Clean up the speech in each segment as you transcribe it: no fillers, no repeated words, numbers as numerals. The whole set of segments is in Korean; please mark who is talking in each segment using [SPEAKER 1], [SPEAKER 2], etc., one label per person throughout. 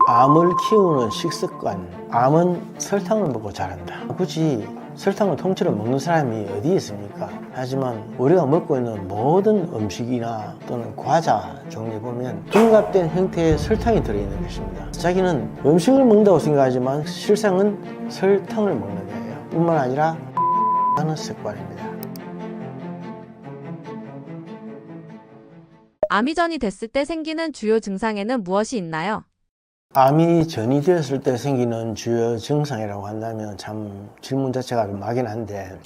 [SPEAKER 1] 암을 키우는 식습관. 암은 설탕을 먹고 자란다. 굳이 설탕을 통째로 먹는 사람이 어디 있습니까? 하지만 우리가 먹고 있는 모든 음식이나 또는 과자 종류에 보면 둔갑된 형태의 설탕이 들어있는 것입니다. 자기는 음식을 먹는다고 생각하지만 실상은 설탕을 먹는 거예요. 뿐만 아니라 하는 습관입니다.
[SPEAKER 2] 암이 전이 됐을 때 생기는 주요 증상에는 무엇이 있나요?
[SPEAKER 1] 암이 전이 되었을 때 생기는 주요 증상이라고 한다면 참 질문 자체가 좀 막연한데,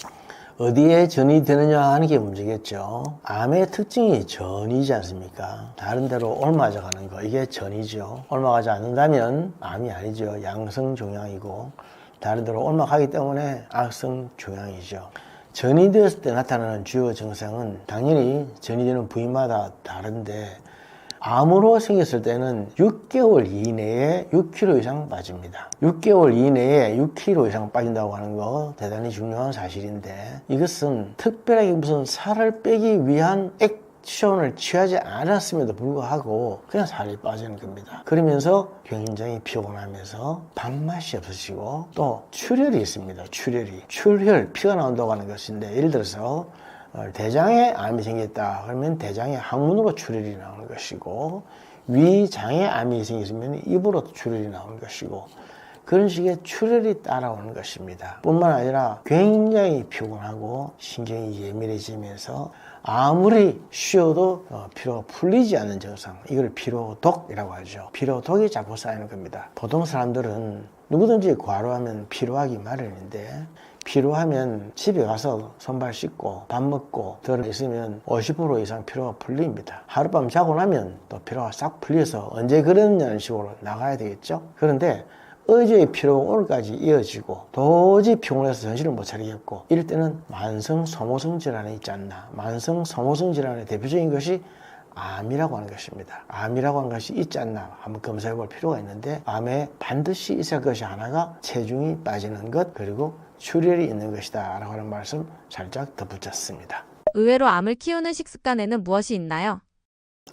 [SPEAKER 1] 어디에 전이 되느냐 하는 게 문제겠죠. 암의 특징이 전이지 않습니까? 다른 데로 옮아져 가는 거, 이게 전이죠. 옮아가지 않는다면 암이 아니죠. 양성종양이고, 다른 데로 옮아가기 때문에 악성종양이죠. 전이 되었을 때 나타나는 주요 증상은 당연히 전이 되는 부위마다 다른데, 암으로 생겼을 때는 6개월 이내에 6kg 이상 빠집니다. 6개월 이내에 6kg 이상 빠진다고 하는 거 대단히 중요한 사실인데, 이것은 특별하게 무슨 살을 빼기 위한 액션을 취하지 않았음에도 불구하고 그냥 살이 빠지는 겁니다. 그러면서 굉장히 피곤하면서 밥맛이 없으시고, 또 출혈이 있습니다. 출혈, 피가 나온다고 하는 것인데, 예를 들어서 대장에 암이 생겼다 그러면 대장에 항문으로 출혈이 나오는 것이고, 위장에 암이 생겼으면 입으로 출혈이 나오는 것이고, 그런 식의 출혈이 따라오는 것입니다. 뿐만 아니라 굉장히 피곤하고 신경이 예민해지면서 아무리 쉬어도 피로가 풀리지 않는 증상, 이걸 피로독이라고 하죠. 피로독이 자꾸 쌓이는 겁니다. 보통 사람들은 누구든지 과로하면 피로하기 마련인데, 피로하면 집에 가서 손발 씻고 밥 먹고 들어 있으면 50% 이상 피로가 풀립니다. 하룻밤 자고 나면 또 피로가 싹 풀려서 언제 그러느냐는 식으로 나가야 되겠죠. 그런데 어제의 피로가 오늘까지 이어지고 도저히 피곤해서 정신을 못 차리겠고, 이럴 때는 만성 소모성 질환이 있지 않나. 만성 소모성 질환의 대표적인 것이 암이라고 하는 것입니다. 암이라고 하는 것이 있지 않나 한번 검사해 볼 필요가 있는데, 암에 반드시 있을 것이 하나가 체중이 빠지는 것, 그리고 출혈이 있는 것이다 라고 하는 말씀 살짝 덧붙였습니다.
[SPEAKER 2] 의외로 암을 키우는 식습관에는 무엇이 있나요?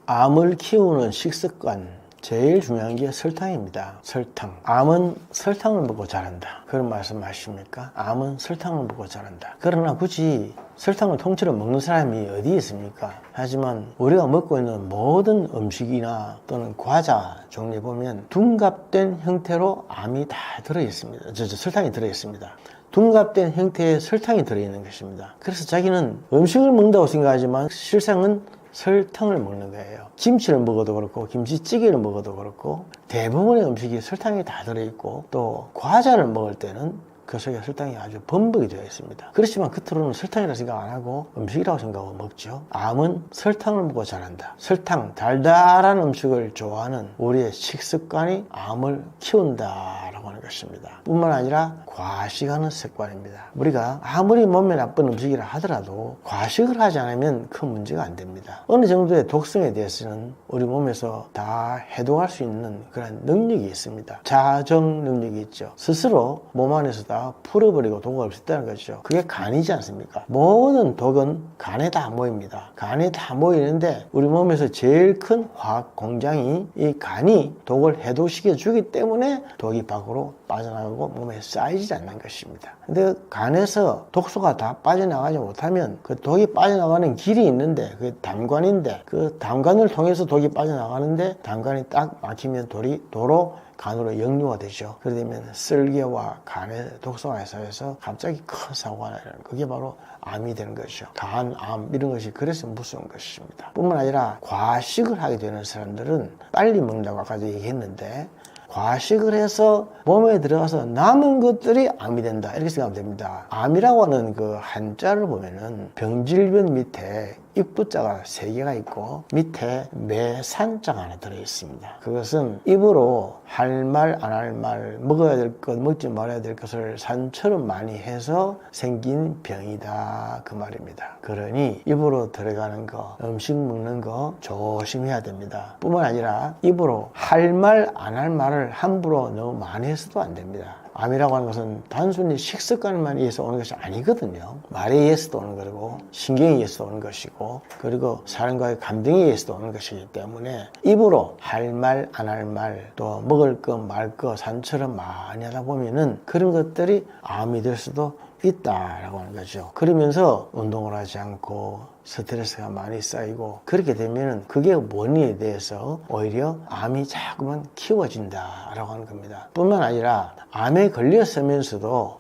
[SPEAKER 1] 암을 키우는 식습관, 제일 중요한 게 설탕입니다. 설탕. 암은 설탕을 먹고 자란다, 그런 말씀 하십니까? 암은 설탕을 먹고 자란다. 그러나 굳이 설탕을 통째로 먹는 사람이 어디 있습니까? 하지만 우리가 먹고 있는 모든 음식이나 또는 과자 종류에 보면 둔갑된 형태로 암이 다 들어있습니다. 설탕이 들어있습니다. 둔갑된 형태의 설탕이 들어있는 것입니다. 그래서 자기는 음식을 먹는다고 생각하지만 실상은 설탕을 먹는 거예요. 김치를 먹어도 그렇고 김치찌개를 먹어도 그렇고 대부분의 음식이 설탕이 다 들어있고, 또 과자를 먹을 때는 그 속에 설탕이 아주 범벅이 되어 있습니다. 그렇지만 겉으로는 설탕이라고 생각 안 하고 음식이라고 생각하고 먹죠. 암은 설탕을 먹고 자란다. 설탕, 달달한 음식을 좋아하는 우리의 식습관이 암을 키운다라고 하는 것입니다. 뿐만 아니라 과식하는 습관입니다. 우리가 아무리 몸에 나쁜 음식이라 하더라도 과식을 하지 않으면 큰 문제가 안 됩니다. 어느 정도의 독성에 대해서는 우리 몸에서 다 해독할 수 있는 그런 능력이 있습니다. 자정 능력이 있죠. 스스로 몸 안에서 다 풀어버리고 독을 없앴다는 거죠. 그게 간이지 않습니까? 모든 독은 간에 다 모입니다. 간에 다 모이는데 우리 몸에서 제일 큰 화학 공장이 이 간이 독을 해독시켜 주기 때문에 독이 밖으로 빠져나가고 몸에 쌓이지 않는 것입니다. 근데 간에서 독소가 다 빠져나가지 못하면 그 독이 빠져나가는 길이 있는데, 그게 담관인데, 그 담관을 통해서 독이 빠져나가는데 담관이 딱 막히면 도로 간으로 역류가 되죠. 그러게 되면 쓸개와 간의 독소가 해서 갑자기 큰 사고가 나요. 그게 바로 암이 되는 것이죠. 간암 이런 것이 그래서 무서운 것입니다. 뿐만 아니라 과식을 하게 되는 사람들은 빨리 먹는다고 아까도 얘기했는데, 과식을 해서 몸에 들어가서 남은 것들이 암이 된다, 이렇게 생각하면 됩니다. 암이라고 하는 그 한자를 보면은 병질변 밑에 입부자가 3개가 있고 밑에 매산자가 하나 들어있습니다. 그것은 입으로 할 말 안 할 말, 먹어야 될 것 먹지 말아야 될 것을 산처럼 많이 해서 생긴 병이다, 그 말입니다. 그러니 입으로 들어가는 거, 음식 먹는 거 조심해야 됩니다. 뿐만 아니라 입으로 할 말 안 할 말을 함부로 너무 많이 해서도 안 됩니다. 암이라고 하는 것은 단순히 식습관만 의해서 오는 것이 아니거든요. 말에 의해서도 오는 거고 신경에 의해서 오는 것이고 그리고 사람과의 감정에 의해서도 오는 것이기 때문에 입으로 할 말 안 할 말 또 먹을 거 말 거 산처럼 많이 하다 보면은 그런 것들이 암이 될 수도 있다라고 하는 거죠. 그러면서 운동을 하지 않고 스트레스가 많이 쌓이고 그렇게 되면은 그게 원인에 대해서 오히려 암이 자꾸만 키워진다라고 하는 겁니다. 뿐만 아니라 암에 걸렸으면서도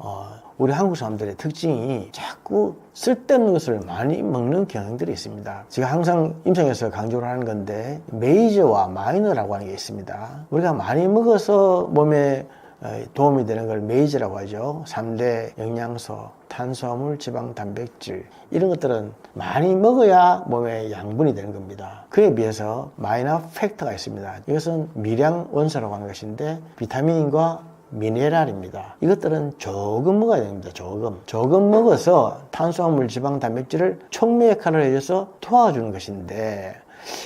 [SPEAKER 1] 우리 한국 사람들의 특징이 자꾸 쓸데없는 것을 많이 먹는 경향들이 있습니다. 제가 항상 임상에서 강조를 하는 건데 메이저와 마이너라고 하는 게 있습니다. 우리가 많이 먹어서 몸에 도움이 되는 걸 메이저라고 하죠. 3대 영양소, 탄수화물, 지방, 단백질 이런 것들은 많이 먹어야 몸에 양분이 되는 겁니다. 그에 비해서 마이너 팩터가 있습니다. 이것은 미량 원소라고 하는 것인데 비타민과 미네랄입니다. 이것들은 조금 먹어야 됩니다. 조금 먹어서 탄수화물, 지방, 단백질을 촉매 역할을 해줘서 도와주는 것인데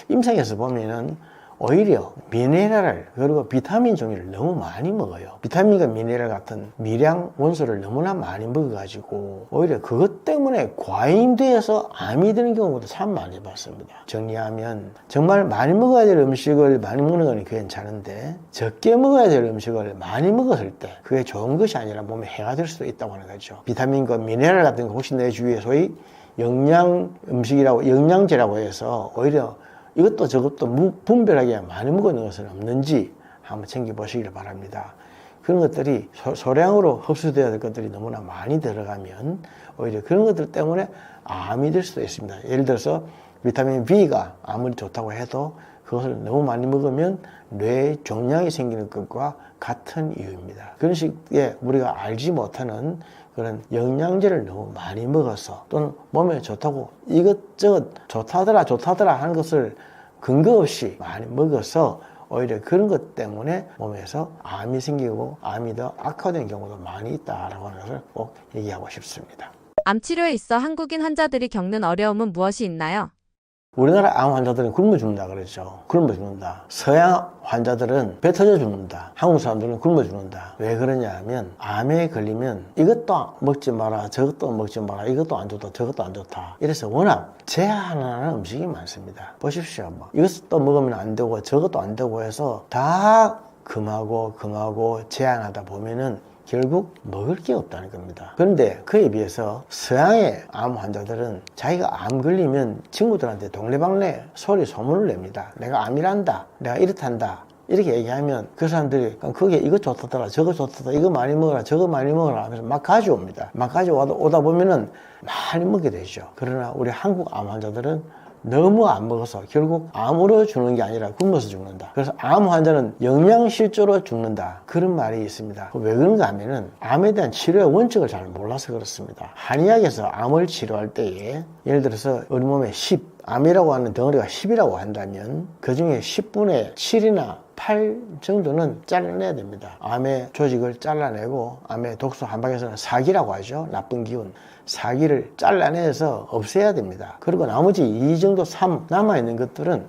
[SPEAKER 1] 임상에서 보면은 오히려 미네랄을 그리고 비타민 종류를 너무 많이 먹어요. 비타민과 미네랄 같은 미량 원소를 너무나 많이 먹어가지고 오히려 그것 때문에 과잉돼서 암이 되는 경우도 참 많이 봤습니다. 정리하면 정말 많이 먹어야 될 음식을 많이 먹는 건 괜찮은데 적게 먹어야 될 음식을 많이 먹었을 때 그게 좋은 것이 아니라 몸에 해가 될 수도 있다고 하는 거죠. 비타민과 미네랄 같은 거 혹시 내 주위에 소위 영양 음식이라고 영양제라고 해서 오히려 이것도 저것도 분별하게 많이 먹는 것은 없는지 한번 챙겨보시길 바랍니다. 그런 것들이 소량으로 흡수되어야 될 것들이 너무나 많이 들어가면 오히려 그런 것들 때문에 암이 될 수도 있습니다. 예를 들어서 비타민 B가 아무리 좋다고 해도 그것을 너무 많이 먹으면 뇌에 종양이 생기는 것과 같은 이유입니다. 그런 식의 우리가 알지 못하는 그런 영양제를 너무 많이 먹어서 또는 몸에 좋다고 이것저것 좋다더라 하는 것을 근거 없이 많이 먹어서 오히려 그런 것 때문에 몸에서 암이 생기고 암이 더 악화된 경우도 많이 있다라고 하는 것을 꼭 얘기하고 싶습니다.
[SPEAKER 2] 암 치료에 있어 한국인 환자들이 겪는 어려움은 무엇이 있나요?
[SPEAKER 1] 우리나라 암 환자들은 굶어 죽는다 그랬죠. 굶어 죽는다. 서양 환자들은 배 터져 죽는다. 한국 사람들은 굶어 죽는다. 왜 그러냐 하면 암에 걸리면 이것도 먹지 마라 저것도 먹지 마라 이것도 안 좋다 저것도 안 좋다 이래서 워낙 제한하는 음식이 많습니다. 보십시오. 이것도 먹으면 안 되고 저것도 안 되고 해서 다 금하고 제한하다 보면은 결국 먹을 게 없다는 겁니다. 그런데 그에 비해서 서양의 암 환자들은 자기가 암 걸리면 친구들한테 동네방네 소문을 냅니다. 내가 암이란다. 내가 이렇단다. 이렇게 얘기하면 그 사람들이 그게 이거 좋다더라 저거 좋다더라 이거 많이 먹어라 저거 많이 먹어라 하면서 막 가져옵니다. 막 가져오다 보면은 많이 먹게 되죠. 그러나 우리 한국 암 환자들은 너무 안 먹어서 결국 암으로 죽는 게 아니라 굶어서 죽는다. 그래서 암 환자는 영양실조로 죽는다. 그런 말이 있습니다. 왜 그런가 하면은 암에 대한 치료의 원칙을 잘 몰라서 그렇습니다. 한의학에서 암을 치료할 때에 예를 들어서 우리 몸에 10, 암이라고 하는 덩어리가 10이라고 한다면 그 중에 10분의 7이나 8 정도는 잘라내야 됩니다. 암의 조직을 잘라내고 암의 독소 한방에서는 사기라고 하죠. 나쁜 기운. 사기를 잘라내서 없애야 됩니다. 그리고 나머지 2 정도 3 남아있는 것들은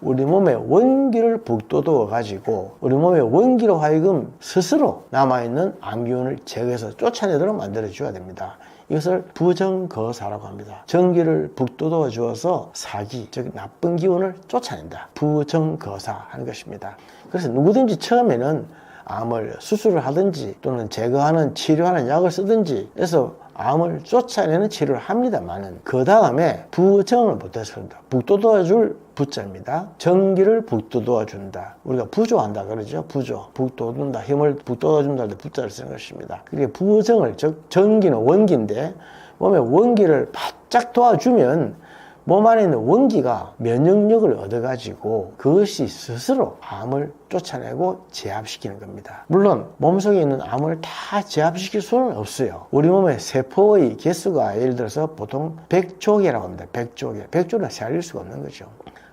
[SPEAKER 1] 우리 몸의 원기를 북돋워 가지고 우리 몸의 원기로 하여금 스스로 남아있는 암기운을 제거해서 쫓아내도록 만들어 줘야 됩니다. 이것을 부정거사라고 합니다. 전기를 북돋워 주어서 사기, 즉 나쁜 기운을 쫓아낸다. 부정거사 하는 것입니다. 그래서 누구든지 처음에는 암을 수술을 하든지 또는 제거하는 치료하는 약을 쓰든지 해서 암을 쫓아내는 치료를 합니다만은 그 다음에 부정을 못해서 그런다. 북돋워 줄 부자입니다. 전기를 북돋워 준다. 우리가 부조한다 그러죠. 부조. 북돋운다. 힘을 북돋워 준다 할 때 부자를 쓰는 것입니다. 그게 부정을, 즉 전기는 원기인데 몸에 원기를 바짝 도와주면 몸 안에 있는 원기가 면역력을 얻어가지고 그것이 스스로 암을 쫓아내고 제압시키는 겁니다. 물론 몸속에 있는 암을 다 제압시킬 수는 없어요. 우리 몸의 세포의 개수가 예를 들어서 보통 100조 개라고 합니다. 100조 개. 100조는 세알릴 수가 없는 거죠.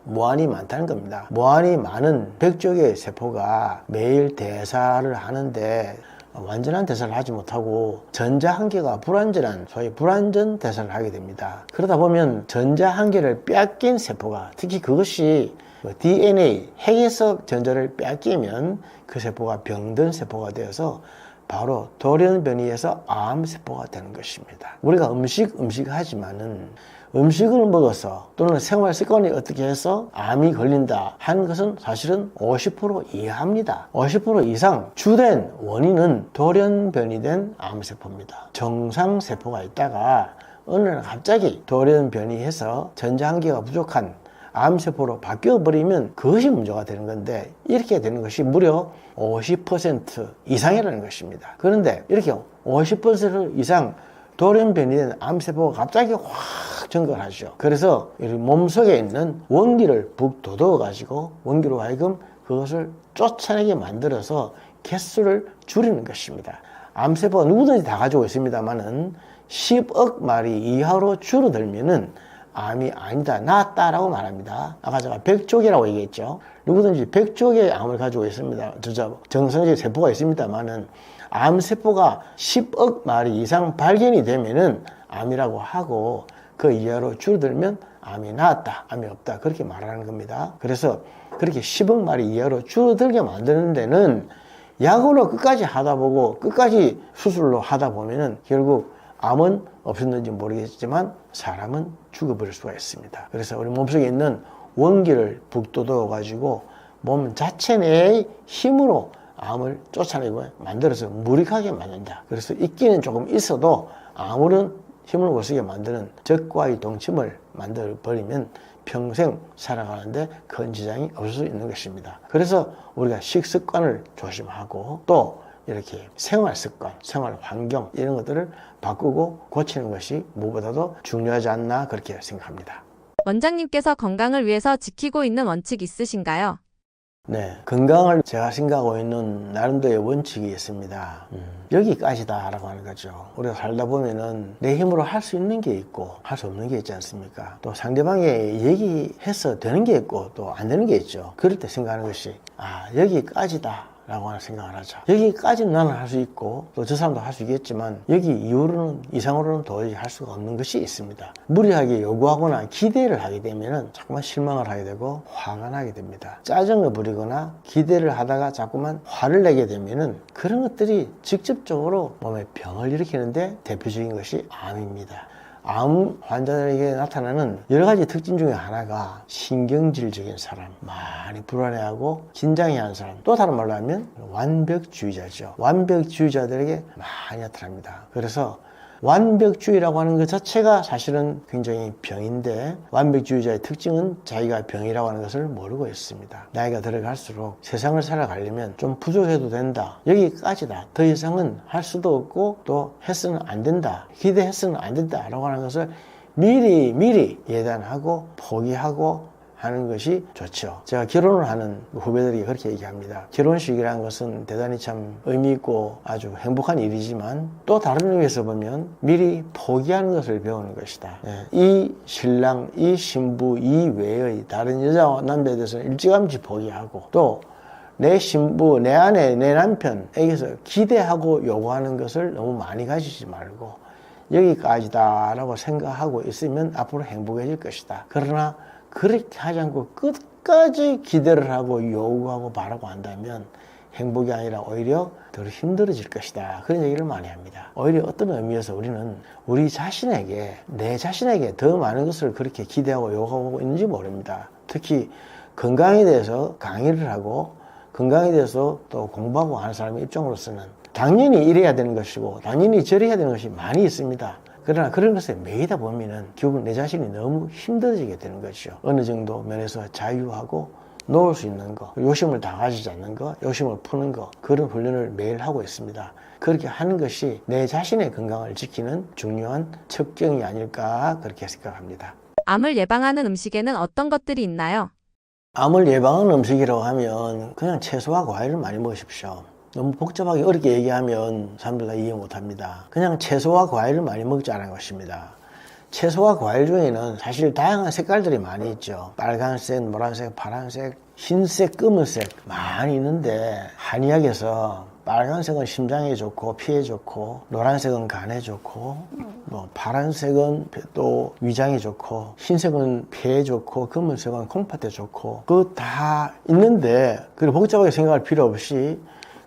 [SPEAKER 1] 무한히 많다는 겁니다. 무한히 많은 100조 개의 세포가 매일 대사를 하는데 완전한 대사를 하지 못하고 전자 한 개가 불완전한 소위 불완전 대사를 하게 됩니다. 그러다 보면 전자 한 개를 빼앗긴 세포가 특히 그것이 DNA 핵에서 전자를 빼앗기면 그 세포가 병든 세포가 되어서 바로 돌연변이에서 암세포가 되는 것입니다. 우리가 음식 하지만은 음식을 먹어서 또는 생활 습관이 어떻게 해서 암이 걸린다 하는 것은 사실은 50% 이하입니다. 50% 이상 주된 원인은 돌연변이 된 암세포입니다. 정상세포가 있다가 어느 날 갑자기 돌연변이해서 전자한계가 부족한 암세포로 바뀌어버리면 그것이 문제가 되는 건데, 이렇게 되는 것이 무려 50% 이상이라는 것입니다. 그런데 이렇게 50% 이상 돌연변이된 암세포가 갑자기 확 증가를 하죠. 그래서 몸속에 있는 원기를 북돋워 가지고 원기로 하여금 그것을 쫓아내게 만들어서 개수를 줄이는 것입니다. 암세포가 누구든지 다 가지고 있습니다만은 10억 마리 이하로 줄어들면은 암이 아니다, 낫다라고 말합니다. 아까 제가 100쪽이라고 얘기했죠. 누구든지 100쪽의 암을 가지고 있습니다. 정상적인 세포가 있습니다만은 암세포가 10억 마리 이상 발견이 되면은 암이라고 하고, 그 이하로 줄어들면 암이 나았다, 암이 없다, 그렇게 말하는 겁니다. 그래서 그렇게 10억 마리 이하로 줄어들게 만드는 데는 약으로 끝까지 하다 보고 끝까지 수술로 하다 보면은 결국 암은 없었는지 모르겠지만 사람은 죽어버릴 수가 있습니다. 그래서 우리 몸속에 있는 원기를 북돋워 가지고 몸 자체 내의 힘으로 암을 쫓아내고 만들어서 무력하게 만든다. 그래서 있기는 조금 있어도 아무런 힘을 못 쓰게 만드는 적과의 동침을 만들어 버리면 평생 살아가는데 큰 지장이 없을 수 있는 것입니다. 그래서 우리가 식습관을 조심하고 또 이렇게 생활 습관, 생활 환경 이런 것들을 바꾸고 고치는 것이 무엇보다도 중요하지 않나 그렇게 생각합니다.
[SPEAKER 2] 원장님께서 건강을 위해서 지키고 있는 원칙 있으신가요?
[SPEAKER 1] 네, 건강을 제가 생각하고 있는 나름대로의 원칙이 있습니다. 여기까지다 라고 하는 거죠. 우리가 살다 보면은 내 힘으로 할 수 있는 게 있고 할 수 없는 게 있지 않습니까? 또 상대방이 얘기해서 되는 게 있고 또 안 되는 게 있죠. 그럴 때 생각하는 것이 여기까지다 라고 하는 생각을 하죠. 여기까지는 나는 할 수 있고 또 저 사람도 할 수 있겠지만 여기 이상으로는 도저히 할 수가 없는 것이 있습니다. 무리하게 요구하거나 기대를 하게 되면은 자꾸만 실망을 하게 되고 화가 나게 됩니다. 짜증을 부리거나 기대를 하다가 자꾸만 화를 내게 되면은 그런 것들이 직접적으로 몸에 병을 일으키는데 대표적인 것이 암입니다. 암 환자들에게 나타나는 여러 가지 특징 중에 하나가 신경질적인 사람, 많이 불안해하고 긴장해하는 사람, 또 다른 말로 하면 완벽주의자죠. 완벽주의자들에게 많이 나타납니다. 그래서 완벽주의라고 하는 것 자체가 사실은 굉장히 병인데, 완벽주의자의 특징은 자기가 병이라고 하는 것을 모르고 있습니다. 나이가 들어갈수록 세상을 살아가려면 좀 부족해도 된다, 여기까지다, 더 이상은 할 수도 없고 또 했으면 안 된다, 기대했으면 안 된다 라고 하는 것을 미리 예단하고 포기하고 하는 것이 좋죠. 제가 결혼을 하는 후배들이 그렇게 얘기합니다. 결혼식이라는 것은 대단히 참 의미 있고 아주 행복한 일이지만 또 다른 의미에서 보면 미리 포기하는 것을 배우는 것이다. 이 신랑, 이 신부 이외의 다른 여자와 남자에 대해서는 일찌감치 포기하고, 또 내 신부, 내 아내, 내 남편에게서 기대하고 요구하는 것을 너무 많이 가지지 말고 여기까지다 라고 생각하고 있으면 앞으로 행복해질 것이다. 그러나 그렇게 하지 않고 끝까지 기대를 하고 요구하고 바라고 한다면 행복이 아니라 오히려 더 힘들어질 것이다, 그런 얘기를 많이 합니다. 오히려 어떤 의미에서 우리는 우리 자신에게, 내 자신에게 더 많은 것을 그렇게 기대하고 요구하고 있는지 모릅니다. 특히 건강에 대해서 강의를 하고 건강에 대해서 또 공부하고 하는 사람의 입장으로서는 당연히 이래야 되는 것이고 당연히 저래야 되는 것이 많이 있습니다. 그러나 그런 것에 매이다 보면은 결국 내 자신이 너무 힘들어지게 되는 것이죠. 어느 정도 면에서 자유하고 놓을 수 있는 거, 요심을 다 가지지 않는 거, 요심을 푸는 거, 그런 훈련을 매일 하고 있습니다. 그렇게 하는 것이 내 자신의 건강을 지키는 중요한 첩경이 아닐까 그렇게 생각합니다.
[SPEAKER 2] 암을 예방하는 음식에는 어떤 것들이 있나요?
[SPEAKER 1] 암을 예방하는 음식이라고 하면 그냥 채소와 과일을 많이 먹으십시오. 너무 복잡하게 어렵게 얘기하면 사람들 다 이해 못합니다. 그냥 채소와 과일을 많이 먹자는 것입니다. 채소와 과일 중에는 사실 다양한 색깔들이 많이 있죠. 빨간색, 노란색, 파란색, 흰색, 검은색 많이 있는데 한의학에서 빨간색은 심장에 좋고 피에 좋고, 노란색은 간에 좋고, 파란색은 또 위장에 좋고, 흰색은 폐에 좋고, 검은색은 콩팥에 좋고, 그거 다 있는데 그걸 복잡하게 생각할 필요 없이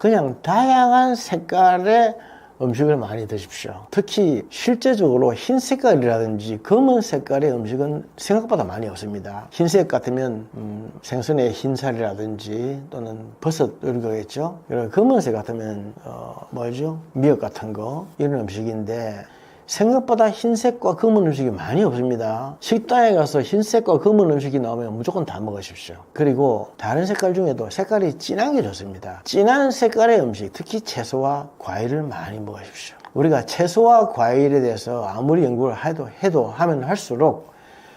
[SPEAKER 1] 그냥 다양한 색깔의 음식을 많이 드십시오. 특히 실제적으로 흰 색깔이라든지 검은 색깔의 음식은 생각보다 많이 없습니다. 흰색 같으면 생선의 흰살이라든지 또는 버섯 이런 거겠죠. 그리고 검은색 같으면 미역 같은 거 이런 음식인데 생각보다 흰색과 검은 음식이 많이 없습니다. 식당에 가서 흰색과 검은 음식이 나오면 무조건 다 먹으십시오. 그리고 다른 색깔 중에도 색깔이 진한 게 좋습니다. 진한 색깔의 음식, 특히 채소와 과일을 많이 먹으십시오. 우리가 채소와 과일에 대해서 아무리 연구를 해도 하면 할수록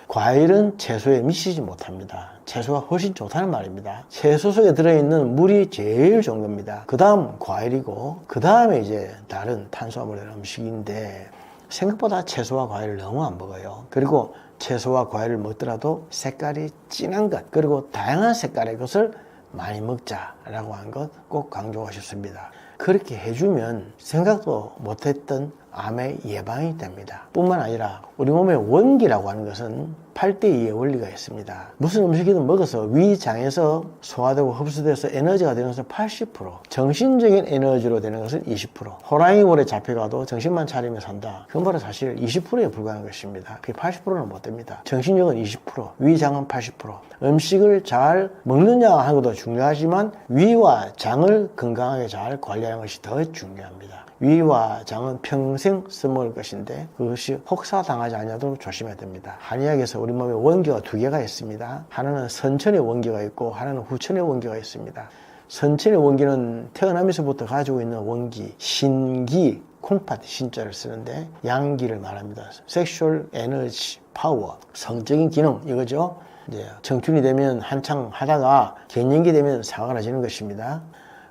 [SPEAKER 1] 과일은 채소에 미치지 못합니다. 채소가 훨씬 좋다는 말입니다. 채소 속에 들어있는 물이 제일 좋은 겁니다. 그 다음 과일이고 그 다음에 이제 다른 탄수화물의 음식인데 생각보다 채소와 과일을 너무 안 먹어요. 그리고 채소와 과일을 먹더라도 색깔이 진한 것 그리고 다양한 색깔의 것을 많이 먹자라고 하는 것 꼭 강조하고 싶습니다. 그렇게 해주면 생각도 못했던 암의 예방이 됩니다. 뿐만 아니라 우리 몸의 원기라고 하는 것은 8대2의 원리가 있습니다. 무슨 음식이든 먹어서 위장에서 소화되고 흡수돼서 에너지가 되는 것은 80%, 정신적인 에너지로 되는 것은 20%. 호랑이 굴에 잡혀가도 정신만 차리면 산다. 그건 바로 사실 20%에 불과한 것입니다. 그게 80%는 못 됩니다. 정신력은 20%, 위장은 80%. 음식을 잘 먹느냐 하는 것도 중요하지만 위와 장을 건강하게 잘 관리하는 것이 더 중요합니다. 위와 장은 평생 써먹을 것인데 그것이 혹사당하지 않도록 조심해야 됩니다. 한의학에서 우리 몸에 원기가 두 개가 있습니다. 하나는 선천의 원기가 있고 하나는 후천의 원기가 있습니다. 선천의 원기는 태어나면서부터 가지고 있는 원기, 신기, 콩팥 신자를 쓰는데 양기를 말합니다. 섹슈얼 에너지, 파워, 성적인 기능 이거죠. 이제 청춘이 되면 한창 하다가 갱년기 되면 사그라지는 것입니다.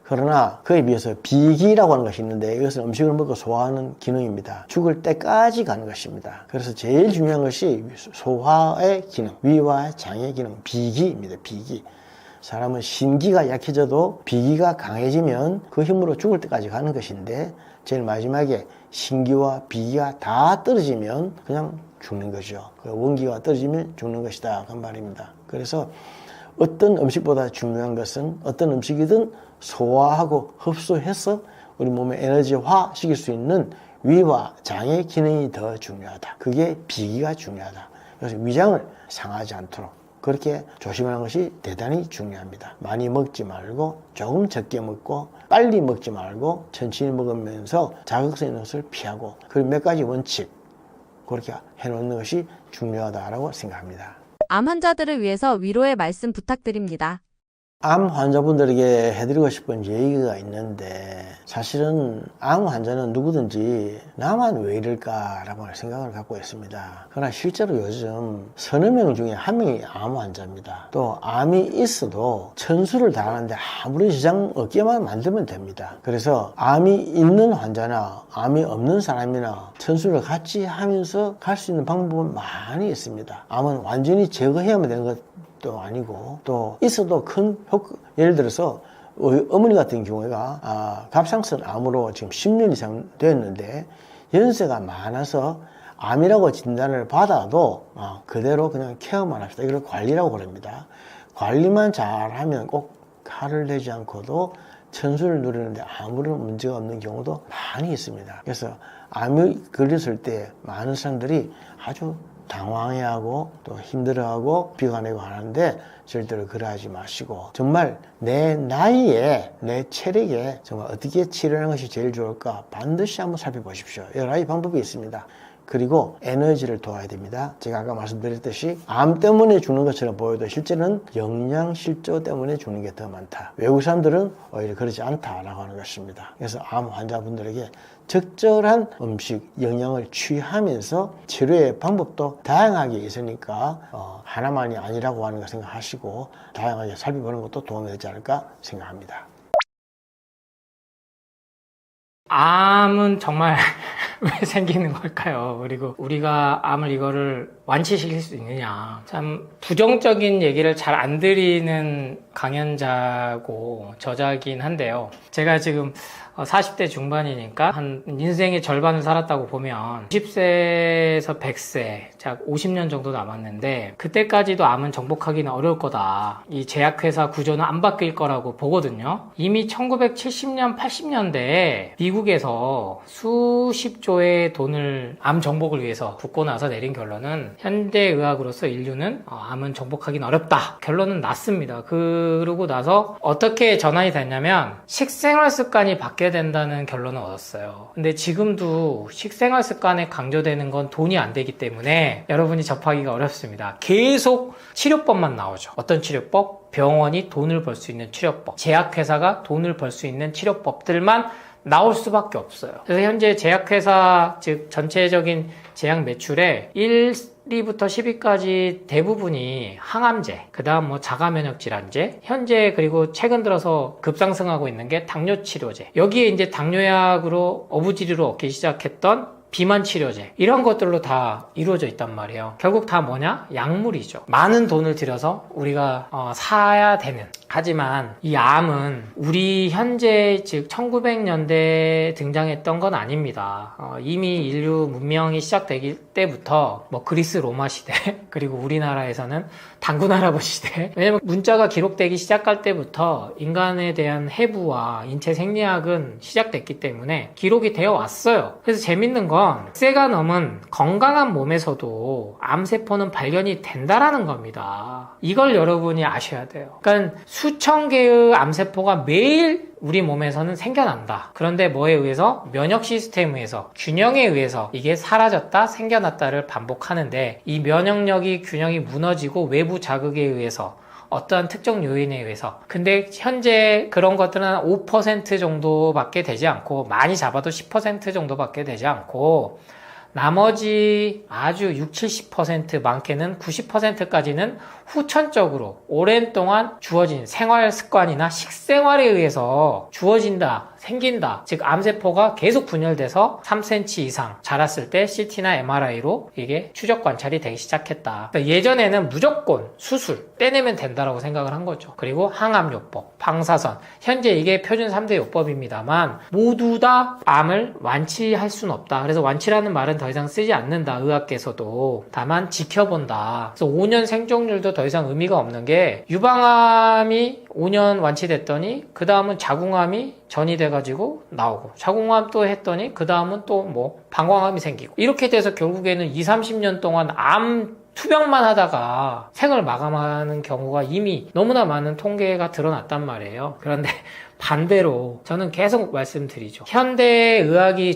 [SPEAKER 1] 그러나 그에 비해서 비기라고 하는 것이 있는데 이것은 음식을 먹고 소화하는 기능입니다. 죽을 때까지 가는 것입니다. 그래서 제일 중요한 것이 소화의 기능, 위와 장의 기능, 비기입니다. 비기. 사람은 신기가 약해져도 비기가 강해지면 그 힘으로 죽을 때까지 가는 것인데 제일 마지막에 신기와 비기가 다 떨어지면 그냥 죽는 거죠. 그 원기가 떨어지면 죽는 것이다. 그 말입니다. 그래서 어떤 음식보다 중요한 것은 어떤 음식이든 소화하고 흡수해서 우리 몸에 에너지화 시킬 수 있는 위와 장의 기능이 더 중요하다. 그게 비기가 중요하다. 그래서 위장을 상하지 않도록 그렇게 조심하는 것이 대단히 중요합니다. 많이 먹지 말고 조금 적게 먹고 빨리 먹지 말고 천천히 먹으면서 자극성 있는 것을 피하고 그리고 몇 가지 원칙 그렇게 해놓는 것이 중요하다고 생각합니다.
[SPEAKER 2] 암 환자들을 위해서 위로의 말씀 부탁드립니다.
[SPEAKER 1] 암 환자분들에게 해드리고 싶은 얘기가 있는데 사실은 암 환자는 누구든지 나만 왜 이럴까라고 생각을 갖고 있습니다. 그러나 실제로 요즘 서너 명 중에 한 명이 암 환자입니다. 또 암이 있어도 천수를 다하는데 아무런 지장 없게만 만들면 됩니다. 그래서 암이 있는 환자나 암이 없는 사람이나 천수를 같이 하면서 갈 수 있는 방법은 많이 있습니다. 암은 완전히 제거해야만 되는 것도 아니고 또 있어도 큰 효과, 예를 들어서 어머니 같은 경우가 갑상선 암으로 지금 10년 이상 됐는데 연세가 많아서 암이라고 진단을 받아도 그대로 그냥 케어만 합시다. 이걸 관리라고 그럽니다. 관리만 잘하면 꼭 칼을 내지 않고도 천수를 누리는데 아무런 문제가 없는 경우도 많이 있습니다. 그래서 암이 걸렸을 때 많은 사람들이 아주 당황해하고 또 힘들어하고 비관하고 하는데 절대로 그러하지 마시고 정말 내 나이에 내 체력에 정말 어떻게 치료하는 것이 제일 좋을까 반드시 한번 살펴보십시오. 여러 가지 방법이 있습니다. 그리고 에너지를 도와야 됩니다. 제가 아까 말씀드렸듯이 암 때문에 죽는 것처럼 보여도 실제는 영양실조 때문에 죽는 게 더 많다. 외국 사람들은 오히려 그렇지 않다라고 하는 것입니다. 그래서 암 환자분들에게 적절한 음식, 영양을 취하면서 치료의 방법도 다양하게 있으니까 하나만이 아니라고 하는 거 생각하시고 다양하게 살펴보는 것도 도움이 되지 않을까 생각합니다.
[SPEAKER 3] 암은 정말 왜 생기는 걸까요? 그리고 우리가 암을 이거를 완치시킬 수 있느냐. 참 부정적인 얘기를 잘 안 드리는 강연자고 저자긴 한데요. 제가 지금 40대 중반이니까 한 인생의 절반을 살았다고 보면 90세에서 100세, 자 50년 정도 남았는데 그때까지도 암은 정복하기는 어려울 거다. 이 제약회사 구조는 안 바뀔 거라고 보거든요. 이미 1970년, 80년대에 미국에서 수십 조의 돈을 암 정복을 위해서 붓고 나서 내린 결론은 현대의학으로서 인류는 암은 정복하기는 어렵다. 결론은 났습니다. 그러고 나서 어떻게 전환이 됐냐면 식생활 습관이 바뀌어야 된다는 결론을 얻었어요. 근데 지금도 식생활 습관에 강조되는 건 돈이 안 되기 때문에 여러분이 접하기가 어렵습니다. 계속 치료법만 나오죠. 어떤 치료법? 병원이 돈을 벌 수 있는 치료법, 제약회사가 돈을 벌 수 있는 치료법들만 나올 수밖에 없어요. 그래서 현재 제약회사, 즉 전체적인 제약 매출의 1위부터 10위까지 대부분이 항암제, 그 다음 뭐 자가면역질환제, 현재 그리고 최근 들어서 급상승하고 있는 게 당뇨치료제. 여기에 이제 당뇨약으로 어부지리로 얻기 시작했던 비만 치료제, 이런 것들로 다 이루어져 있단 말이에요. 결국 다 뭐냐? 약물이죠. 많은 돈을 들여서 우리가 사야 되는. 하지만 이 암은 우리 현재 즉 1900년대에 등장했던 건 아닙니다. 이미 인류 문명이 시작되기 때부터 뭐 그리스 로마 시대 그리고 우리나라에서는 당군 할아버지 시대, 왜냐면 문자가 기록되기 시작할 때부터 인간에 대한 해부와 인체 생리학은 시작됐기 때문에 기록이 되어 왔어요. 그래서 재밌는 건 세가 넘은 건강한 몸에서도 암세포는 발견이 된다라는 겁니다. 이걸 여러분이 아셔야 돼요. 그러니까 수천 개의 암세포가 매일 우리 몸에서는 생겨난다. 그런데 뭐에 의해서? 면역 시스템에 의해서, 균형에 의해서 이게 사라졌다, 생겨났다를 반복하는데 이 면역력이 균형이 무너지고 외부 자극에 의해서 어떠한 특정 요인에 의해서. 근데 현재 그런 것들은 한 5% 정도밖에 되지 않고, 많이 잡아도 10% 정도밖에 되지 않고, 나머지 아주 60-70%, 많게는 90%까지는 후천적으로 오랜 동안 주어진 생활 습관이나 식생활에 의해서 주어진다, 생긴다. 즉 암세포가 계속 분열돼서 3cm 이상 자랐을 때 CT나 MRI로 이게 추적 관찰이 되기 시작했다. 그러니까 예전에는 무조건 수술, 떼내면 된다라고 생각을 한 거죠. 그리고 항암요법, 방사선, 현재 이게 표준 3대 요법입니다만 모두 다 암을 완치할 수는 없다. 그래서 완치라는 말은 더 이상 쓰지 않는다, 의학계에서도. 다만 지켜본다. 그래서 5년 생존율도 더 이상 의미가 없는 게, 유방암이 5년 완치됐더니 그 다음은 자궁암이 전이 돼가지고 나오고, 자궁암 또 했더니 그 다음은 또 뭐 방광암이 생기고, 이렇게 돼서 결국에는 20-30년 동안 암 투병만 하다가 생을 마감하는 경우가 이미 너무나 많은 통계가 드러났단 말이에요. 그런데 반대로 저는 계속 말씀드리죠. 현대의학이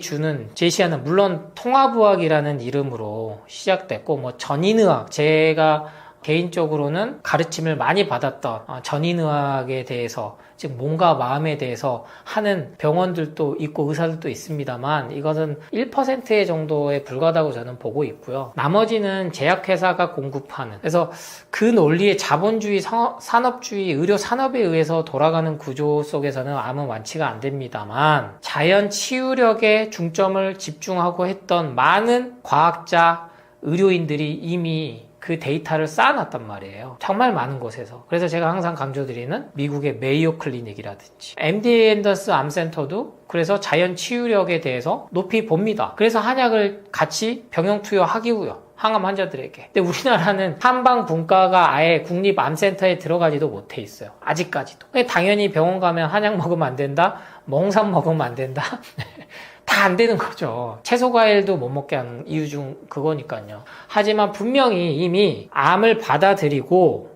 [SPEAKER 3] 제시하는, 물론 통합의학이라는 이름으로 시작됐고, 뭐 전인의학, 제가 개인적으로는 가르침을 많이 받았던 전인의학에 대해서, 즉 몸과 마음에 대해서 하는 병원들도 있고 의사들도 있습니다만 이것은 1% 정도에 불과하다고 저는 보고 있고요. 나머지는 제약회사가 공급하는, 그래서 그 논리의 자본주의, 산업주의, 의료 산업에 의해서 돌아가는 구조 속에서는 암은 완치가 안 됩니다만, 자연 치유력에 중점을 집중하고 했던 많은 과학자, 의료인들이 이미 그 데이터를 쌓아놨단 말이에요. 정말 많은 곳에서. 그래서 제가 항상 강조드리는 미국의 메이오 클리닉이라든지 MD 앤더스 암센터도 그래서 자연 치유력에 대해서 높이 봅니다. 그래서 한약을 같이 병용 투여하기고요, 항암 환자들에게. 근데 우리나라는 한방 분과가 아예 국립암센터에 들어가지도 못해 있어요. 아직까지도. 당연히 병원 가면 한약 먹으면 안 된다, 멍삼 먹으면 안 된다. 다 안 되는 거죠. 채소 과일도 못 먹게 하는 이유 중 그거니까요. 하지만 분명히 이미 암을 받아들이고,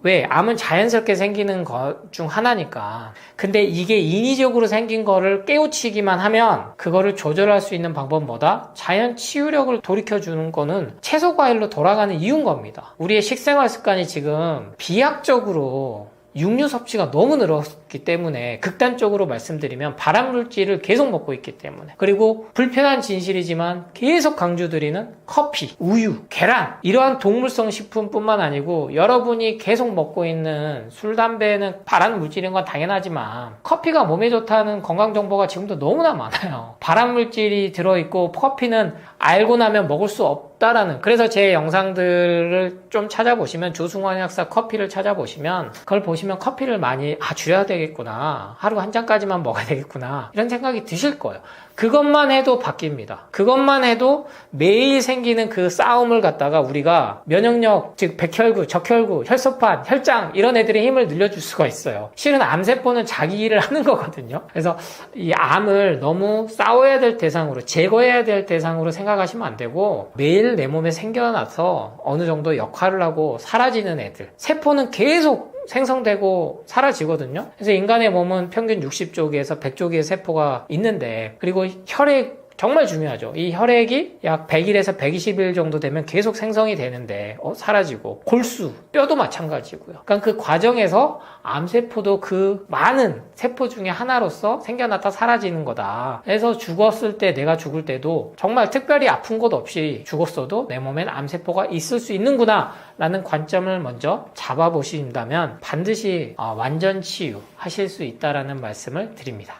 [SPEAKER 3] 왜? 암은 자연스럽게 생기는 것 중 하나니까. 근데 이게 인위적으로 생긴 거를 깨우치기만 하면 그거를 조절할 수 있는 방법은 뭐다? 자연 치유력을 돌이켜주는 거는 채소 과일로 돌아가는 이유인 겁니다. 우리의 식생활 습관이 지금 비약적으로 육류 섭취가 너무 늘었기 때문에, 극단적으로 말씀드리면 발암물질을 계속 먹고 있기 때문에, 그리고 불편한 진실이지만 계속 강조드리는 커피, 우유, 계란, 이러한 동물성 식품뿐만 아니고 여러분이 계속 먹고 있는 술, 담배는 발암물질인 건 당연하지만 커피가 몸에 좋다는 건강정보가 지금도 너무나 많아요. 발암물질이 들어있고 커피는 알고 나면 먹을 수 없다라는, 그래서 제 영상들을 좀 찾아보시면, 조승환 약사 커피를 찾아보시면, 그걸 보시면 커피를 많이 줄여야 되겠구나, 하루 한 잔까지만 먹어야 되겠구나, 이런 생각이 드실 거예요. 그것만 해도 바뀝니다. 그것만 해도 매일 생기는 그 싸움을 갖다가 우리가 면역력, 즉 백혈구, 적혈구, 혈소판, 혈장 이런 애들의 힘을 늘려줄 수가 있어요. 실은 암세포는 자기 일을 하는 거거든요. 그래서 이 암을 너무 싸워야 될 대상으로, 제거해야 될 대상으로 생각하시면 안 되고, 매일 내 몸에 생겨나서 어느 정도 역할을 하고 사라지는 애들, 세포는 계속 생성되고 사라지거든요. 그래서 인간의 몸은 평균 60조 개에서 100조 개의 세포가 있는데, 그리고 혈액 정말 중요하죠. 이 혈액이 약 100일에서 120일 정도 되면 계속 생성이 되는데 사라지고, 골수, 뼈도 마찬가지고요. 그러니까 그 과정에서 암세포도 그 많은 세포 중에 하나로서 생겨났다 사라지는 거다. 그래서 죽었을 때, 내가 죽을 때도 정말 특별히 아픈 것 없이 죽었어도 내 몸엔 암세포가 있을 수 있는구나 라는 관점을 먼저 잡아보신다면 반드시 완전 치유하실 수 있다라는 말씀을 드립니다.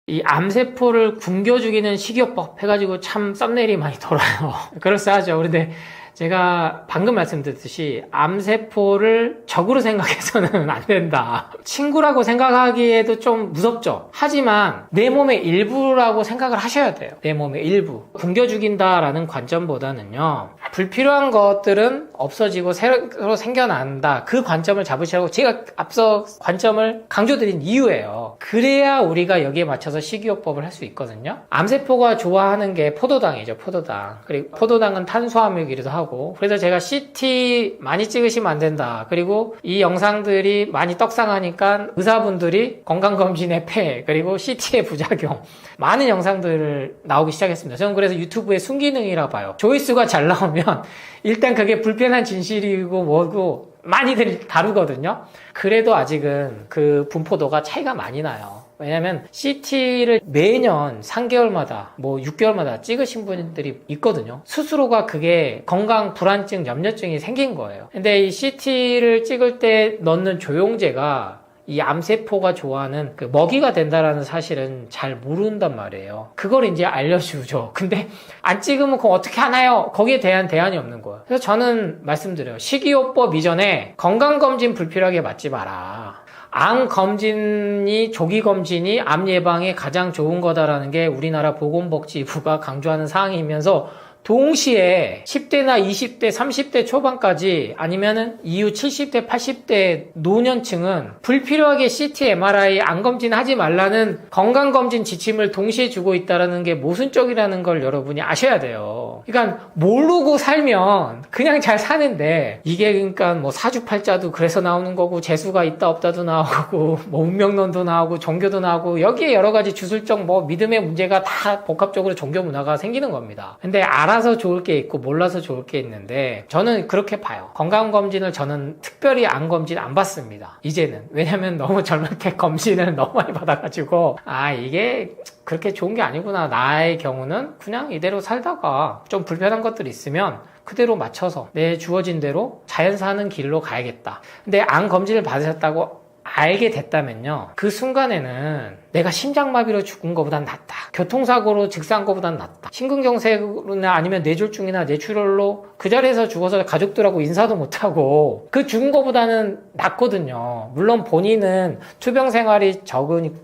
[SPEAKER 3] 이 암세포를 굶겨 죽이는 식이요법 해가지고 참 썸네일이 많이 돌아요. 그럴싸하죠. 그런데 제가 방금 말씀드렸듯이 암세포를 적으로 생각해서는 안 된다. 친구라고 생각하기에도 좀 무섭죠. 하지만 내 몸의 일부라고 생각을 하셔야 돼요. 내 몸의 일부. 굶겨 죽인다라는 관점보다는요, 불필요한 것들은 없어지고 새로 생겨난다. 그 관점을 잡으시라고 제가 앞서 관점을 강조드린 이유예요. 그래야 우리가 여기에 맞춰서 식이요법을 할 수 있거든요. 암세포가 좋아하는 게 포도당이죠. 포도당. 그리고 포도당은 탄수화물이기도 하고, 그래서 제가 CT 많이 찍으시면 안 된다. 그리고 이 영상들이 많이 떡상하니까 의사분들이 건강검진의 폐, 그리고 CT의 부작용, 많은 영상들을 나오기 시작했습니다. 저는 그래서 유튜브의 순기능이라 봐요. 조회수가 잘 나오면 일단 그게 불편한 진실이고 뭐고 많이들 다루거든요. 그래도 아직은 그 분포도가 차이가 많이 나요. 왜냐면 CT를 매년 3개월마다 뭐 6개월마다 찍으신 분들이 있거든요. 스스로가 그게 건강 불안증, 염려증이 생긴 거예요. 근데 이 CT를 찍을 때 넣는 조영제가 이 암세포가 좋아하는 그 먹이가 된다라는 사실은 잘 모른단 말이에요. 그걸 이제 알려주죠. 근데 안 찍으면 그럼 어떻게 하나요? 거기에 대한 대안이 없는 거예요. 그래서 저는 말씀드려요. 식이요법 이전에 건강검진 불필요하게 맞지 마라. 암 검진이, 조기 검진이 암 예방에 가장 좋은 거다라는 게 우리나라 보건복지부가 강조하는 사항이면서, 동시에 10대나 20대, 30대 초반까지 아니면은 이후 70대, 80대 노년층은 불필요하게 CT, MRI, 암 검진 하지 말라는 건강검진 지침을 동시에 주고 있다는 게 모순적이라는 걸 여러분이 아셔야 돼요. 그러니까 모르고 살면 그냥 잘 사는데, 이게 그러니까 뭐 사주팔자도 그래서 나오는 거고, 재수가 있다 없다도 나오고, 뭐 운명론도 나오고, 종교도 나오고, 여기에 여러 가지 주술적 뭐 믿음의 문제가 다 복합적으로 종교 문화가 생기는 겁니다. 근데 알아서 좋을 게 있고 몰라서 좋을 게 있는데, 저는 그렇게 봐요. 건강검진을 저는 특별히 암 검진 안 받습니다. 이제는. 왜냐면 너무 젊을 때 검진을 너무 많이 받아가지고, 이게 그렇게 좋은 게 아니구나. 나의 경우는 그냥 이대로 살다가 좀 불편한 것들이 있으면 그대로 맞춰서 내 주어진 대로 자연 사는 길로 가야겠다. 근데 암 검진을 받으셨다고 알게 됐다면요, 그 순간에는 내가 심장마비로 죽은 것보단 낫다, 교통사고로 직사한 것보단 낫다, 심근경색이나 아니면 뇌졸중이나 뇌출혈로 그 자리에서 죽어서 가족들하고 인사도 못하고 그 죽은 것보다는 낫거든요. 물론 본인은 투병 생활이 적으니까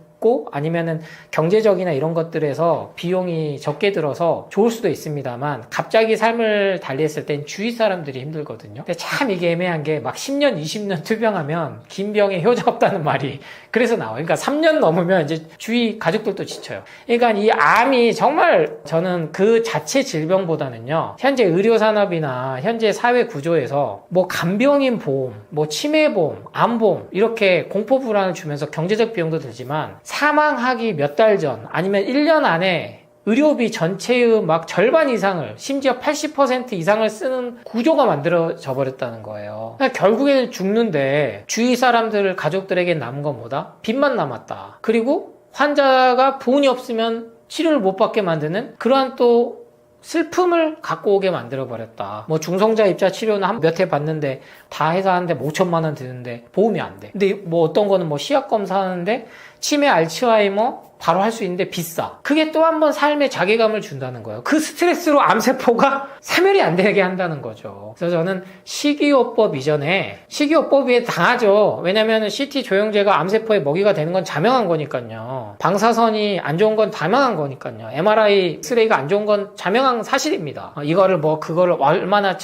[SPEAKER 3] 아니면은 경제적이나 이런 것들에서 비용이 적게 들어서 좋을 수도 있습니다만, 갑자기 삶을 달리했을 땐 주위 사람들이 힘들거든요. 근데 참 이게 애매한 게, 막 10년, 20년 투병하면 긴 병에 효자 없다는 말이 그래서 나와요. 그러니까 3년 넘으면 이제 주위 가족들도 지쳐요. 그러니까 이 암이 정말, 저는 그 자체 질병보다는요, 현재 의료산업이나 현재 사회 구조에서 뭐 간병인 보험, 뭐 치매보험, 암보험 이렇게 공포불안을 주면서 경제적 비용도 들지만, 사망하기 몇 달 전 아니면 1년 안에 의료비 전체의 막 절반 이상을, 심지어 80% 이상을 쓰는 구조가 만들어져 버렸다는 거예요. 그러니까 결국에는 죽는데 주위 사람들, 가족들에게 남은 건 뭐다? 빚만 남았다. 그리고 환자가 돈이 없으면 치료를 못 받게 만드는 그러한 또 슬픔을 갖고 오게 만들어버렸다. 뭐 중성자 입자 치료는 한 몇 회 받는데 다 해서 하는데 5천만 원 드는데 보험이 안 돼. 근데 뭐 어떤 거는 뭐 시약 검사하는데 치매, 알츠하이머, 바로 할 수 있는데 비싸. 그게 또 한 번 삶에 자괴감을 준다는 거예요. 그 스트레스로 암세포가 사멸이 안 되게 한다는 거죠. 그래서 저는 식이요법 이전에, 식이요법에 당하죠. 왜냐면 CT 조영제가 암세포의 먹이가 되는 건 자명한 거니까요. 방사선이 안 좋은 건 자명한 거니까요. MRI 스레이가 안 좋은 건 자명한 사실입니다. 이거를 그거를 얼마나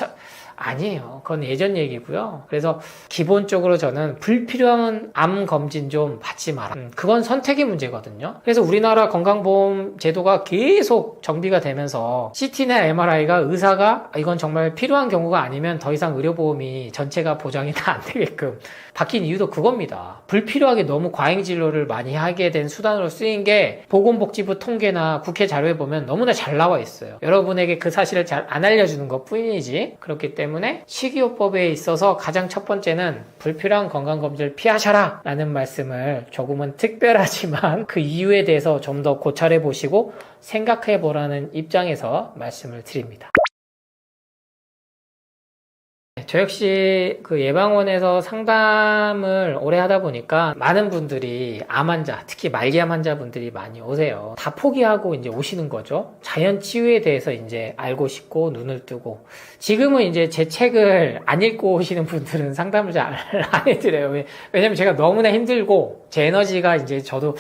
[SPEAKER 3] 아니에요. 그건 예전 얘기고요. 그래서 기본적으로 저는 불필요한 암 검진 좀 받지 마라. 그건 선택의 문제거든요. 그래서 우리나라 건강보험 제도가 계속 정비가 되면서 CT나 MRI가 의사가 이건 정말 필요한 경우가 아니면 더 이상 의료보험이 전체가 보장이 다 안 되게끔 바뀐 이유도 그겁니다. 불필요하게 너무 과잉 진료를 많이 하게 된 수단으로 쓰인 게 보건복지부 통계나 국회 자료에 보면 너무나 잘 나와 있어요. 여러분에게 그 사실을 잘 안 알려주는 것 뿐이지. 그렇기 때문에 식이요법에 있어서 가장 첫 번째는 불필요한 건강검진을 피하셔라 라는 말씀을 조금은 특별하지만 그 이유에 대해서 좀 더 고찰해 보시고 생각해 보라는 입장에서 말씀을 드립니다. 저 역시 그 예방원에서 상담을 오래 하다 보니까 많은 분들이 암 환자, 특히 말기암 환자분들이 많이 오세요. 다 포기하고 이제 오시는 거죠. 자연 치유에 대해서 이제 알고 싶고 눈을 뜨고. 지금은 이제 제 책을 안 읽고 오시는 분들은 상담을 잘 안 해드려요. 왜냐면 제가 너무나 힘들고 제 에너지가 이제 저도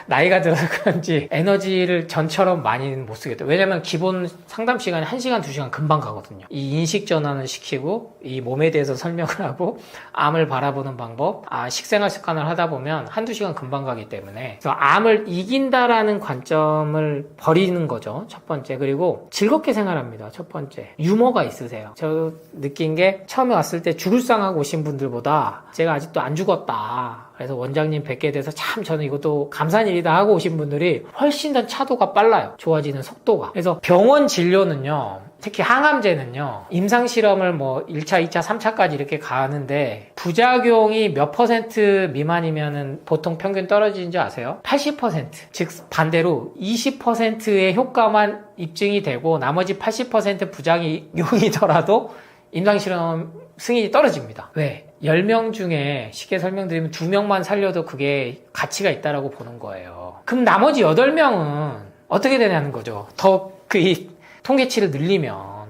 [SPEAKER 3] 나이가 들어서 그런지 에너지를 전처럼 많이는 못 쓰겠다. 왜냐면 기본 상담 시간이 1시간, 2시간 금방 가거든요. 이 인식 전환을 시키고 이 몸에 대해서 설명을 하고 암을 바라보는 방법, 식생활 습관을 하다 보면 1-2시간 금방 가기 때문에 그래서 암을 이긴다라는 관점을 버리는 거죠. 첫 번째. 그리고 즐겁게 생활합니다. 첫 번째. 유머가 있으세요. 저 느낀 게 처음에 왔을 때 죽을 상하고 오신 분들보다 제가 아직도 안 죽었다. 그래서 원장님 뵙게 돼서 참 저는 이것도 감사한 일이다 하고 오신 분들이 훨씬 더 차도가 빨라요. 좋아지는 속도가. 그래서 병원 진료는요, 특히 항암제는요, 임상실험을 1차, 2차, 3차까지 이렇게 가는데 부작용이 몇 % 미만이면은 보통 평균 떨어지는지 아세요? 80%. 즉 반대로 20%의 효과만 입증이 되고 나머지 80% 부작용이더라도 임상실험 승인이 떨어집니다. 왜? 10명 중에 쉽게 설명드리면 2명만 살려도 그게 가치가 있다라고 보는 거예요. 그럼 나머지 8명은 어떻게 되냐는 거죠. 더 이 통계치를 늘리면요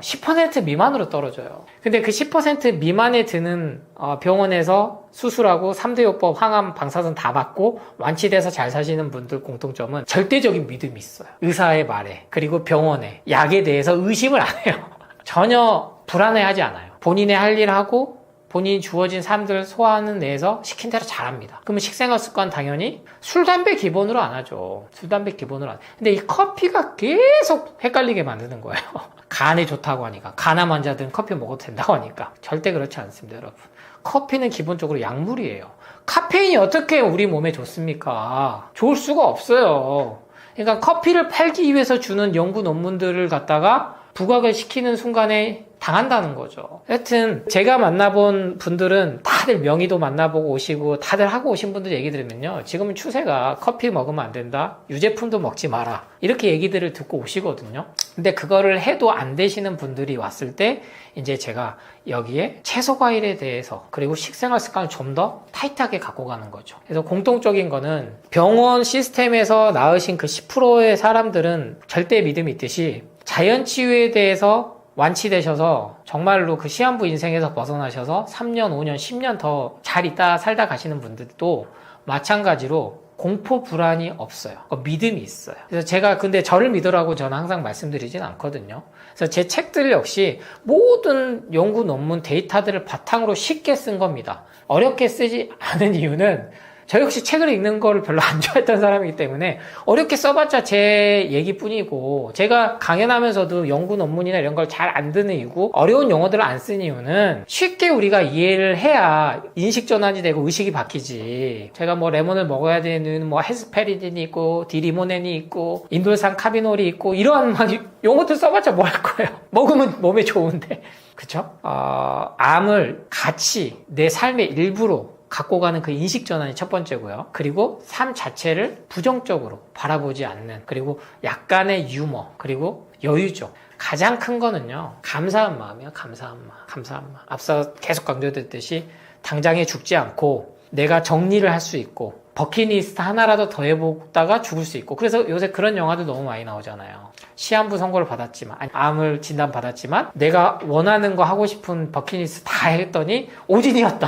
[SPEAKER 3] 10% 미만으로 떨어져요. 근데 그 10% 미만에 드는 병원에서 수술하고 3대 요법, 항암, 방사선 다 받고 완치돼서 잘 사시는 분들 공통점은 절대적인 믿음이 있어요. 의사의 말에, 그리고 병원에, 약에 대해서 의심을 안 해요. 전혀 불안해하지 않아요. 본인의 할 일 하고 본인이 주어진 삶들을 소화하는 데에서 시킨 대로 잘합니다. 그러면 식생활 습관 당연히 술, 담배 기본으로 안 하죠. 술, 담배 기본으로 안 해요. 근데 이 커피가 계속 헷갈리게 만드는 거예요. 간에 좋다고 하니까. 간암 환자들은 커피 먹어도 된다고 하니까. 절대 그렇지 않습니다, 여러분. 커피는 기본적으로 약물이에요. 카페인이 어떻게 우리 몸에 좋습니까? 좋을 수가 없어요. 그러니까 커피를 팔기 위해서 주는 연구 논문들을 갖다가 부각을 시키는 순간에 당한다는 거죠. 하여튼 제가 만나본 분들은 다들 명의도 만나보고 오시고 다들 하고 오신 분들 얘기 들으면요, 지금은 추세가 커피 먹으면 안 된다, 유제품도 먹지 마라, 이렇게 얘기들을 듣고 오시거든요. 근데 그거를 해도 안 되시는 분들이 왔을 때 이제 제가 여기에 채소 과일에 대해서 그리고 식생활 습관을 좀 더 타이트하게 갖고 가는 거죠. 그래서 공통적인 거는 병원 시스템에서 낳으신 그 10%의 사람들은 절대 믿음이 있듯이 자연치유에 대해서 완치되셔서 정말로 그 시한부 인생에서 벗어나셔서 3년, 5년, 10년 더 잘 있다 살다 가시는 분들도 마찬가지로 공포 불안이 없어요. 믿음이 있어요. 그래서 제가 근데 저를 믿으라고 저는 항상 말씀드리진 않거든요. 그래서 제 책들 역시 모든 연구 논문 데이터들을 바탕으로 쉽게 쓴 겁니다. 어렵게 쓰지 않은 이유는 저 역시 책을 읽는 거를 별로 안 좋아했던 사람이기 때문에 어렵게 써봤자 제 얘기뿐이고, 제가 강연하면서도 연구 논문이나 이런 걸 잘 안 듣는 이유고, 어려운 용어들을 안 쓰는 이유는 쉽게 우리가 이해를 해야 인식 전환이 되고 의식이 바뀌지. 제가 레몬을 먹어야 되는 헤스페리딘이 있고 디리모넨이 있고 인돌산 카비놀이 있고 이러한 용어들 써봤자 뭐 할 거예요. 먹으면 몸에 좋은데. 그쵸? 암을 같이 내 삶의 일부로 갖고 가는 그 인식 전환이 첫 번째고요. 그리고 삶 자체를 부정적으로 바라보지 않는, 그리고 약간의 유머, 그리고 여유죠. 가장 큰 거는요, 감사한 마음이에요. 감사한 마음. 앞서 계속 강조됐듯이 당장에 죽지 않고 내가 정리를 할 수 있고 버킷리스트 하나라도 더 해보다가 죽을 수 있고, 그래서 요새 그런 영화들 너무 많이 나오잖아요. 시한부 선고를 받았지만, 아니, 암을 진단 받았지만 내가 원하는 거 하고 싶은 버킷리스트 다 했더니 오진이었다.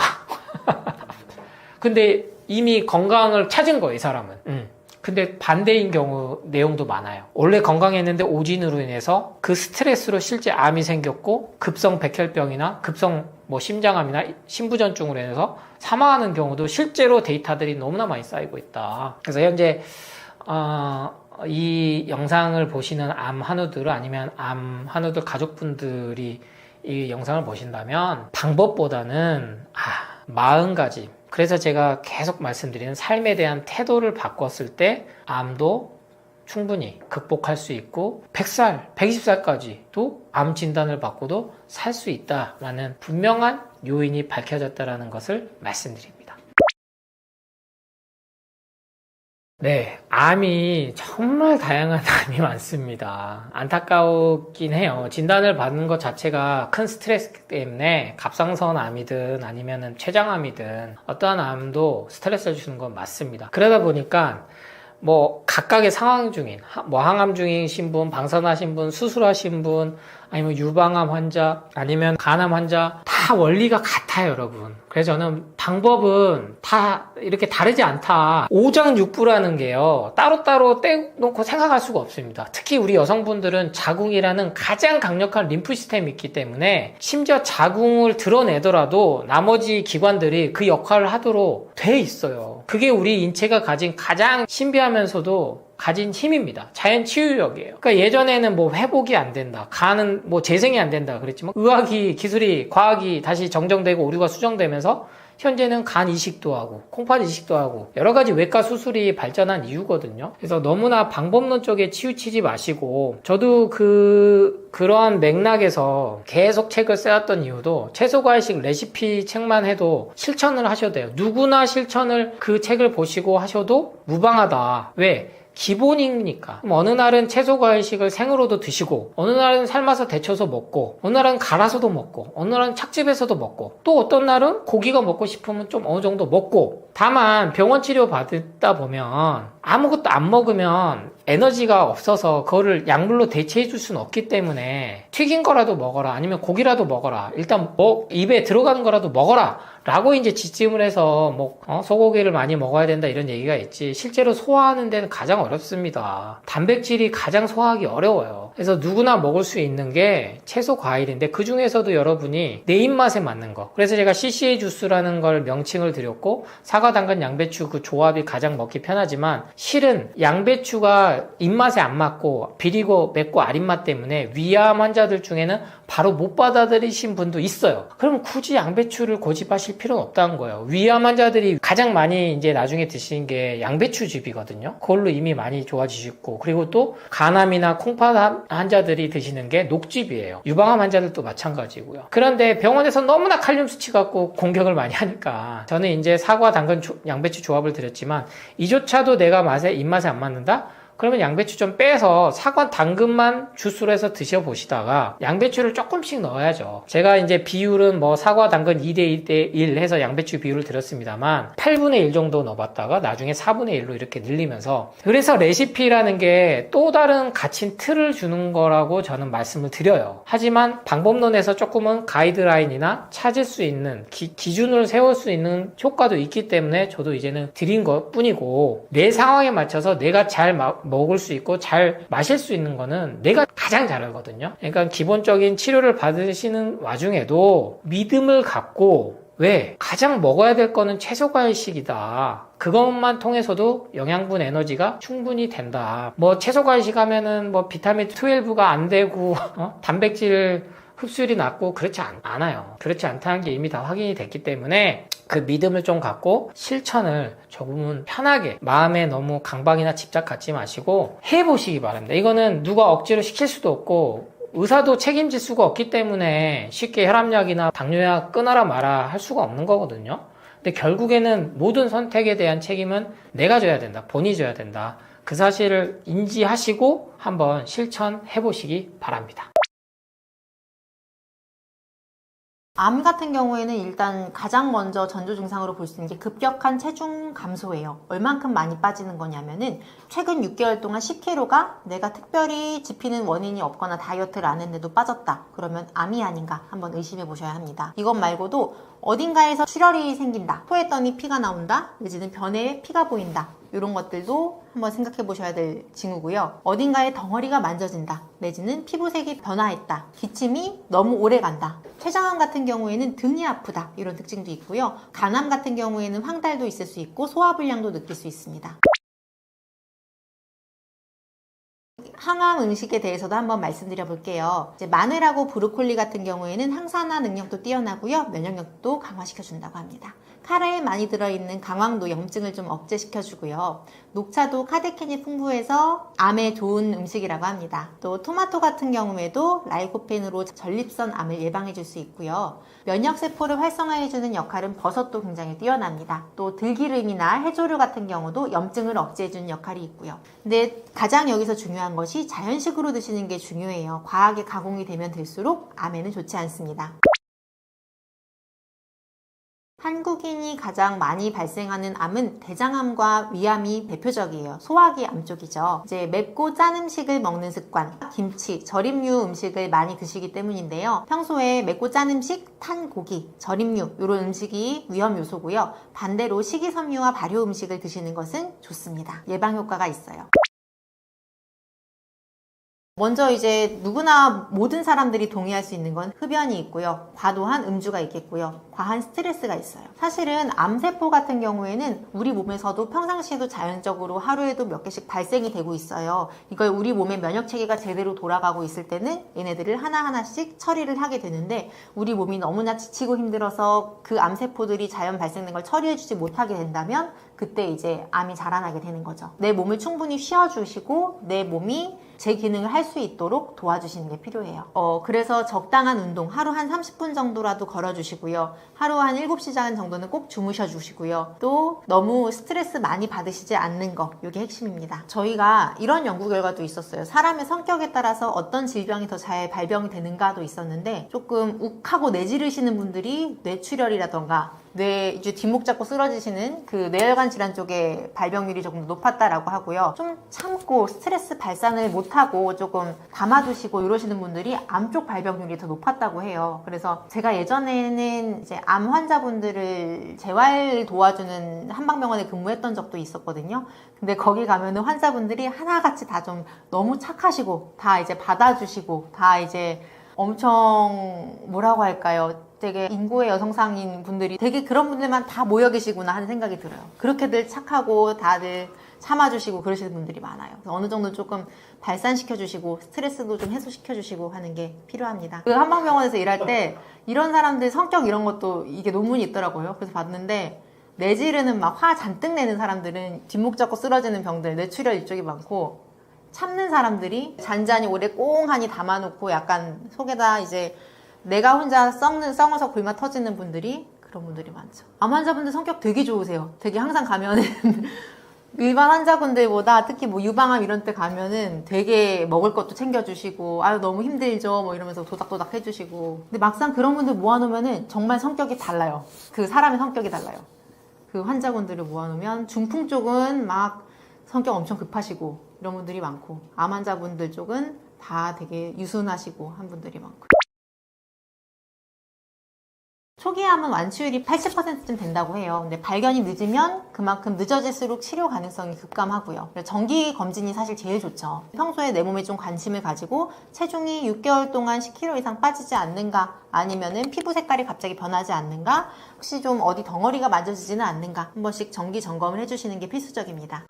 [SPEAKER 3] 근데 이미 건강을 찾은 거예요, 이 사람은. 근데 반대인 경우 내용도 많아요. 원래 건강했는데 오진으로 인해서 그 스트레스로 실제 암이 생겼고, 급성 백혈병이나 급성 뭐 심장암이나 심부전증으로 인해서 사망하는 경우도 실제로 데이터들이 너무나 많이 쌓이고 있다. 그래서 현재 이 영상을 보시는 암 한우들, 아니면 암 한우들 가족분들이 이 영상을 보신다면 방법보다는 마음가짐, 그래서 제가 계속 말씀드리는 삶에 대한 태도를 바꿨을 때 암도 충분히 극복할 수 있고 100살, 120살까지도 암 진단을 받고도 살 수 있다라는 분명한 요인이 밝혀졌다는 것을 말씀드립니다. 네, 암이 정말 다양한 암이 많습니다. 안타까웠긴 해요. 진단을 받는 것 자체가 큰 스트레스 때문에 갑상선 암이든 아니면은 췌장암이든 어떠한 암도 스트레스를 주는 건 맞습니다. 그러다 보니까 뭐 각각의 상황 중인, 뭐 항암 중이신 분, 방사하신 분, 수술하신 분, 아니면 유방암 환자, 아니면 간암 환자, 다 원리가 같아요, 여러분. 그래서 저는 방법은 다 이렇게 다르지 않다. 오장육부라는 게요, 따로따로 떼놓고 생각할 수가 없습니다. 특히 우리 여성분들은 자궁이라는 가장 강력한 림프 시스템이 있기 때문에 심지어 자궁을 드러내더라도 나머지 기관들이 그 역할을 하도록 돼 있어요. 그게 우리 인체가 가진 가장 신비하면서도 가진 힘입니다. 자연 치유력이에요. 그러니까 예전에는 뭐 회복이 안 된다, 간은 뭐 재생이 안 된다 그랬지만, 의학이, 기술이, 과학이 다시 정정되고 오류가 수정되면서 현재는 간 이식도 하고 콩팥 이식도 하고 여러 가지 외과 수술이 발전한 이유거든요. 그래서 너무나 방법론 쪽에 치우치지 마시고, 저도 그러한 맥락에서 계속 책을 써왔던 이유도, 채소과일식 레시피 책만 해도 실천을 하셔도 돼요. 누구나 실천을 그 책을 보시고 하셔도 무방하다. 왜? 기본이니까. 어느 날은 채소과일식을 생으로도 드시고, 어느 날은 삶아서 데쳐서 먹고, 어느 날은 갈아서도 먹고, 어느 날은 착즙해서도 먹고, 또 어떤 날은 고기가 먹고 싶으면 좀 어느 정도 먹고. 다만 병원 치료 받다 보면 아무것도 안 먹으면 에너지가 없어서 그거를 약물로 대체해 줄 수는 없기 때문에 튀긴 거라도 먹어라, 아니면 고기라도 먹어라, 일단 입에 들어가는 거라도 먹어라 라고 이제 지침을 해서 소고기를 많이 먹어야 된다 이런 얘기가 있지, 실제로 소화하는 데는 가장 어렵습니다. 단백질이 가장 소화하기 어려워요. 그래서 누구나 먹을 수 있는 게 채소 과일인데, 그 중에서도 여러분이 내 입맛에 맞는 거, 그래서 제가 CCA 주스라는 걸 명칭을 드렸고, 사과, 당근, 양배추 그 조합이 가장 먹기 편하지만, 실은 양배추가 입맛에 안 맞고 비리고 맵고 아린맛 때문에 위암 환자들 중에는 바로 못 받아들이신 분도 있어요. 그럼 굳이 양배추를 고집하실 필요는 없다는 거예요. 위암 환자들이 가장 많이 이제 나중에 드시는 게 양배추즙이거든요. 그걸로 이미 많이 좋아지시고, 그리고 또 간암이나 콩팥 환자들이 드시는 게 녹즙이에요. 유방암 환자들도 마찬가지고요. 그런데 병원에서 너무나 칼륨 수치 갖고 공격을 많이 하니까 저는 이제 사과, 당근, 양배추 조합을 드렸지만, 이조차도 내가 입맛에 안 맞는다? 그러면 양배추 좀 빼서 사과, 당근만 주스로 해서 드셔보시다가 양배추를 조금씩 넣어야죠. 제가 이제 비율은 사과, 당근 2대1 해서 양배추 비율을 드렸습니다만 8분의 1 정도 넣어봤다가 나중에 4분의 1로 이렇게 늘리면서, 그래서 레시피라는 게 또 다른 갇힌 틀을 주는 거라고 저는 말씀을 드려요. 하지만 방법론에서 조금은 가이드라인이나 찾을 수 있는 기준을 세울 수 있는 효과도 있기 때문에 저도 이제는 드린 것 뿐이고, 내 상황에 맞춰서 내가 잘 먹을 수 있고 잘 마실 수 있는 거는 내가 가장 잘 알거든요. 그러니까 기본적인 치료를 받으시는 와중에도 믿음을 갖고, 왜? 가장 먹어야 될 거는 채소과일식이다, 그것만 통해서도 영양분, 에너지가 충분히 된다. 채소과일식 하면은 비타민 12가 안 되고 단백질 흡수율이 낮고 그렇지 않아요. 그렇지 않다는 게 이미 다 확인이 됐기 때문에 그 믿음을 좀 갖고 실천을 조금은 편하게, 마음에 너무 강박이나 집착 갖지 마시고 해보시기 바랍니다. 이거는 누가 억지로 시킬 수도 없고 의사도 책임질 수가 없기 때문에 쉽게 혈압약이나 당뇨약 끊어라 마라 할 수가 없는 거거든요. 근데 결국에는 모든 선택에 대한 책임은 내가 져야 된다, 본인이 져야 된다. 그 사실을 인지하시고 한번 실천해 보시기 바랍니다.
[SPEAKER 4] 암 같은 경우에는 일단 가장 먼저 전조 증상으로 볼 수 있는 게 급격한 체중 감소예요. 얼만큼 많이 빠지는 거냐면은 최근 6개월 동안 10kg가 내가 특별히 짚히는 원인이 없거나 다이어트를 안 했는데도 빠졌다. 그러면 암이 아닌가 한번 의심해 보셔야 합니다. 이것 말고도 어딘가에서 출혈이 생긴다. 토했더니 피가 나온다. 내지는 변에 피가 보인다. 이런 것들도 한번 생각해 보셔야 될 징후고요. 어딘가에 덩어리가 만져진다. 내지는 피부색이 변화했다. 기침이 너무 오래 간다. 췌장암 같은 경우에는 등이 아프다. 이런 특징도 있고요. 간암 같은 경우에는 황달도 있을 수 있고 소화불량도 느낄 수 있습니다. 항암 음식에 대해서도 한번 말씀드려 볼게요. 이제 마늘하고 브로콜리 같은 경우에는 항산화 능력도 뛰어나고요. 면역력도 강화시켜 준다고 합니다. 카레에 많이 들어있는 강황도 염증을 좀 억제시켜주고요. 녹차도 카테킨이 풍부해서 암에 좋은 음식이라고 합니다. 또 토마토 같은 경우에도 라이코펜으로 전립선 암을 예방해줄 수 있고요. 면역세포를 활성화해주는 역할은 버섯도 굉장히 뛰어납니다. 또 들기름이나 해조류 같은 경우도 염증을 억제해주는 역할이 있고요. 근데 가장 여기서 중요한 것이 자연식으로 드시는 게 중요해요. 과하게 가공이 되면 될수록 암에는 좋지 않습니다. 한국인이 가장 많이 발생하는 암은 대장암과 위암이 대표적이에요. 소화기 암 쪽이죠. 이제 맵고 짠 음식을 먹는 습관, 김치, 절임류 음식을 많이 드시기 때문인데요. 평소에 맵고 짠 음식, 탄 고기, 절임류 이런 음식이 위험 요소고요. 반대로 식이섬유와 발효 음식을 드시는 것은 좋습니다. 예방 효과가 있어요. 먼저 이제 누구나 모든 사람들이 동의할 수 있는 건 흡연이 있고요. 과도한 음주가 있겠고요. 과한 스트레스가 있어요. 사실은 암세포 같은 경우에는 우리 몸에서도 평상시에도 자연적으로 하루에도 몇 개씩 발생이 되고 있어요. 이걸 우리 몸의 면역체계가 제대로 돌아가고 있을 때는 얘네들을 하나하나씩 처리를 하게 되는데 우리 몸이 너무나 지치고 힘들어서 그 암세포들이 자연 발생된 걸 처리해주지 못하게 된다면 그때 이제 암이 자라나게 되는 거죠. 내 몸을 충분히 쉬어주시고 내 몸이 제 기능을 할 수 있도록 도와주시는 게 필요해요. 그래서 적당한 운동, 하루 한 30분 정도라도 걸어주시고요. 하루 한 7시간 정도는 꼭 주무셔 주시고요. 또 너무 스트레스 많이 받으시지 않는 거, 이게 핵심입니다. 저희가 이런 연구 결과도 있었어요. 사람의 성격에 따라서 어떤 질병이 더 잘 발병이 되는가도 있었는데 조금 욱하고 내지르시는 분들이 뇌출혈이라던가 이제 뒷목 잡고 쓰러지시는 그 뇌혈관 질환 쪽에 발병률이 조금 높았다라고 하고요. 좀 참고 스트레스 발산을 못하고 조금 담아두시고 이러시는 분들이 암 쪽 발병률이 더 높았다고 해요. 그래서 제가 예전에는 이제 암 환자분들을 재활 도와주는 한방병원에 근무했던 적도 있었거든요. 근데 거기 가면은 환자분들이 하나같이 다 좀 너무 착하시고 다 이제 받아주시고 다 이제 엄청 뭐라고 할까요? 되게 인고의 여성상인 분들이 되게 그런 분들만 다 모여 계시구나 하는 생각이 들어요. 그렇게들 착하고 다들 참아주시고 그러시는 분들이 많아요. 그래서 어느 정도 조금 발산시켜주시고 스트레스도 좀 해소시켜주시고 하는 게 필요합니다. 그 한방병원에서 일할 때 이런 사람들 성격 이런 것도 이게 논문이 있더라고요. 그래서 봤는데 내지르는 막 화 잔뜩 내는 사람들은 뒷목 잡고 쓰러지는 병들, 뇌출혈 이쪽이 많고 참는 사람들이 잔잔히 오래 꽁하니 담아놓고 약간 속에다 이제 내가 혼자 썩어서 골마 터지는 분들이 그런 분들이 많죠. 암 환자분들 성격 되게 좋으세요. 되게 항상 가면은 일반 환자분들보다 특히 뭐 유방암 이런 때 가면은 되게 먹을 것도 챙겨주시고 아유 너무 힘들죠 뭐 이러면서 도닥도닥 해주시고 근데 막상 그런 분들 모아놓으면은 정말 성격이 달라요. 그 사람의 성격이 달라요. 그 환자분들을 모아놓으면 중풍 쪽은 막 성격 엄청 급하시고 이런 분들이 많고 암 환자분들 쪽은 다 되게 유순하시고 한 분들이 많고 초기암은 완치율이 80%쯤 된다고 해요. 근데 발견이 늦으면 그만큼 늦어질수록 치료 가능성이 급감하고요. 정기 검진이 사실 제일 좋죠. 평소에 내 몸에 좀 관심을 가지고 체중이 6개월 동안 10kg 이상 빠지지 않는가 아니면은 피부 색깔이 갑자기 변하지 않는가 혹시 좀 어디 덩어리가 만져지지는 않는가 한 번씩 정기 점검을 해주시는 게 필수적입니다.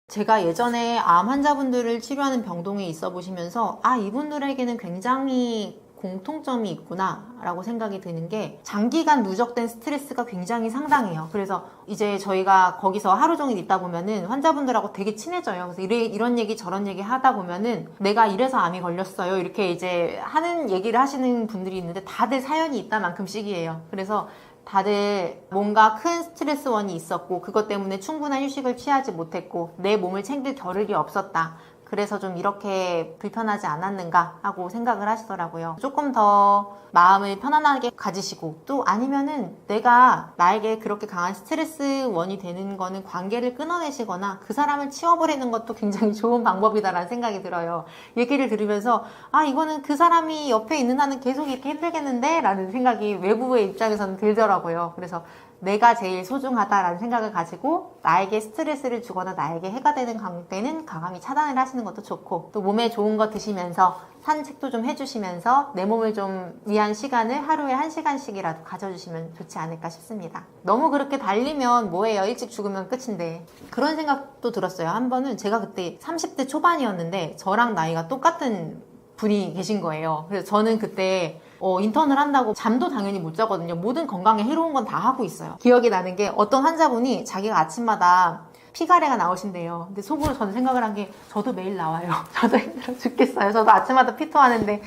[SPEAKER 4] 제가 예전에 암 환자분들을 치료하는 병동에 있어 보시면서 이분들에게는 굉장히 공통점이 있구나 라고 생각이 드는 게 장기간 누적된 스트레스가 굉장히 상당해요. 그래서 이제 저희가 거기서 하루 종일 있다 보면은 환자분들하고 되게 친해져요. 그래서 이런 얘기 저런 얘기 하다 보면은 내가 이래서 암이 걸렸어요 이렇게 이제 하는 얘기를 하시는 분들이 있는데 다들 사연이 있다만큼씩이에요. 그래서 다들 뭔가 큰 스트레스원이 있었고 그것 때문에 충분한 휴식을 취하지 못했고 내 몸을 챙길 겨를이 없었다. 그래서 좀 이렇게 불편하지 않았는가 하고 생각을 하시더라고요. 조금 더 마음을 편안하게 가지시고, 또 아니면은 내가 나에게 그렇게 강한 스트레스 원이 되는 거는 관계를 끊어내시거나 그 사람을 치워버리는 것도 굉장히 좋은 방법이다라는 생각이 들어요. 얘기를 들으면서 이거는 그 사람이 옆에 있는 한은 계속 이렇게 힘들겠는데? 라는 생각이 외부의 입장에서는 들더라고요. 그래서 내가 제일 소중하다라는 생각을 가지고 나에게 스트레스를 주거나 나에게 해가 되는 관계는 강하게 차단을 하시는 것도 좋고, 또 몸에 좋은 거 드시면서 산책도 좀 해주시면서 내 몸을 좀 위한 시간을 하루에 1시간씩이라도 가져주시면 좋지 않을까 싶습니다. 너무 그렇게 달리면 뭐해요? 일찍 죽으면 끝인데. 그런 생각도 들었어요. 한 번은 제가 그때 30대 초반이었는데 저랑 나이가 똑같은 분이 계신 거예요. 그래서 저는 그때 인턴을 한다고 잠도 당연히 못 자거든요. 모든 건강에 해로운 건 다 하고 있어요. 기억이 나는 게 어떤 환자분이 자기가 아침마다 피가래가 나오신대요. 근데 속으로 저는 생각을 한 게 저도 매일 나와요. 저도 힘들어 죽겠어요. 저도 아침마다 피토하는데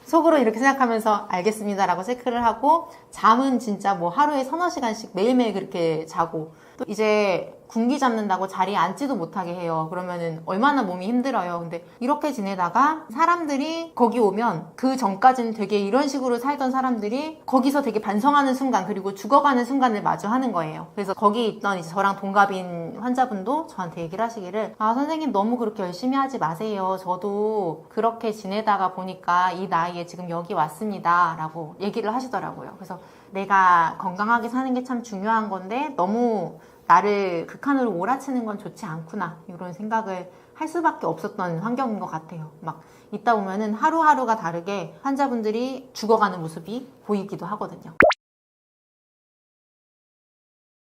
[SPEAKER 4] 속으로 이렇게 생각하면서 알겠습니다라고 체크를 하고, 잠은 진짜 뭐 하루에 서너 시간씩 매일매일 그렇게 자고, 또 이제 군기 잡는다고 자리에 앉지도 못하게 해요. 그러면은 얼마나 몸이 힘들어요. 근데 이렇게 지내다가 사람들이 거기 오면, 그 전까지는 되게 이런 식으로 살던 사람들이 거기서 되게 반성하는 순간, 그리고 죽어가는 순간을 마주하는 거예요. 그래서 거기 있던 이제 저랑 동갑인 환자분도 저한테 얘기를 하시기를, 선생님 너무 그렇게 열심히 하지 마세요. 저도 그렇게 지내다가 보니까 이 나이에 지금 여기 왔습니다. 라고 얘기를 하시더라고요. 그래서 내가 건강하게 사는 게 참 중요한 건데 너무 나를 극한으로 몰아치는 건 좋지 않구나, 이런 생각을 할 수밖에 없었던 환경인 것 같아요. 막 있다 보면은 하루하루가 다르게 환자분들이 죽어가는 모습이 보이기도 하거든요.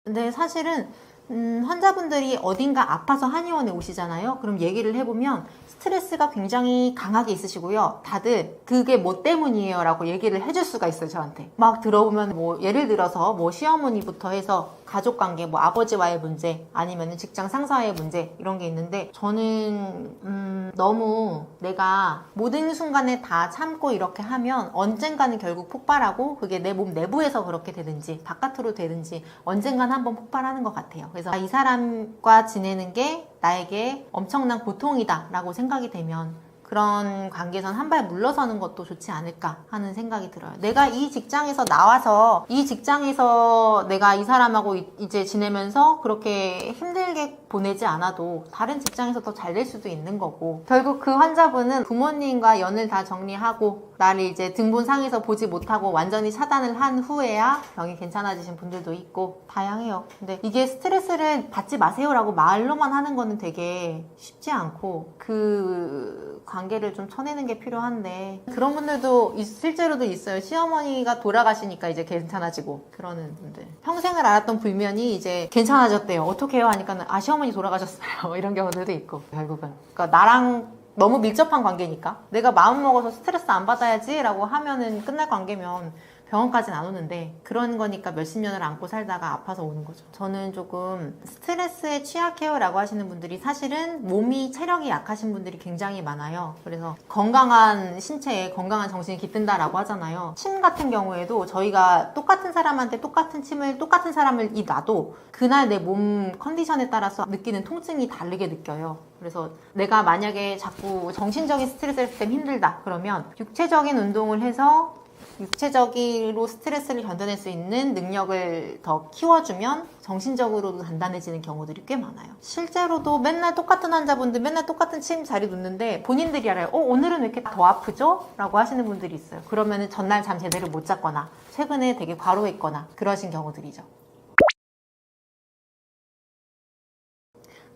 [SPEAKER 4] 근데 사실은 환자분들이 어딘가 아파서 한의원에 오시잖아요. 그럼 얘기를 해보면 스트레스가 굉장히 강하게 있으시고요. 다들 그게 뭐 때문이에요 라고 얘기를 해줄 수가 있어요, 저한테. 막 들어보면 뭐 예를 들어서 뭐 시어머니부터 해서 가족관계, 뭐 아버지와의 문제, 아니면 직장 상사와의 문제, 이런 게 있는데, 저는 너무 내가 모든 순간에 다 참고 이렇게 하면 언젠가는 결국 폭발하고, 그게 내 몸 내부에서 그렇게 되든지 바깥으로 되든지 언젠가는 한번 폭발하는 것 같아요. 그래서 이 사람과 지내는 게 나에게 엄청난 고통이다 라고 생각이 되면 그런 관계에선 한 발 물러서는 것도 좋지 않을까 하는 생각이 들어요. 내가 이 직장에서 나와서 이 직장에서 내가 이 사람하고 이제 지내면서 그렇게 힘들게 보내지 않아도 다른 직장에서 더 잘 될 수도 있는 거고, 결국 그 환자분은 부모님과 연을 다 정리하고 나를 이제 등본상에서 보지 못하고 완전히 차단을 한 후에야 병이 괜찮아지신 분들도 있고 다양해요. 근데 이게 스트레스를 받지 마세요라고 말로만 하는 거는 되게 쉽지 않고, 그 관계를 좀 쳐내는 게 필요한데, 그런 분들도 실제로도 있어요. 시어머니가 돌아가시니까 이제 괜찮아지고 그러는 분들, 평생을 앓았던 불면이 이제 괜찮아졌대요. 어떻게 해요 하니까 시어머니 돌아가셨어요. 이런 경우들도 있고, 결국은 그러니까 나랑 너무 밀접한 관계니까 내가 마음 먹어서 스트레스 안 받아야지 라고 하면은 끝날 관계면 병원까지는 안 오는데, 그런 거니까 몇십 년을 안고 살다가 아파서 오는 거죠. 저는 조금 스트레스에 취약해요 라고 하시는 분들이 사실은 몸이 체력이 약하신 분들이 굉장히 많아요. 그래서 건강한 신체에 건강한 정신이 깃든다 라고 하잖아요. 침 같은 경우에도 저희가 똑같은 사람한테 똑같은 침을 똑같은 사람을 놔도 그날 내 몸 컨디션에 따라서 느끼는 통증이 다르게 느껴요. 그래서 내가 만약에 자꾸 정신적인 스트레스를 때문에 힘들다 그러면 육체적인 운동을 해서 육체적으로 스트레스를 견뎌낼 수 있는 능력을 더 키워주면 정신적으로도 단단해지는 경우들이 꽤 많아요. 실제로도 맨날 똑같은 환자분들 맨날 똑같은 침 자리 눕는데 본인들이 알아요. 오늘은 왜 이렇게 더 아프죠? 라고 하시는 분들이 있어요. 그러면은 전날 잠 제대로 못 잤거나 최근에 되게 과로했거나 그러신 경우들이죠.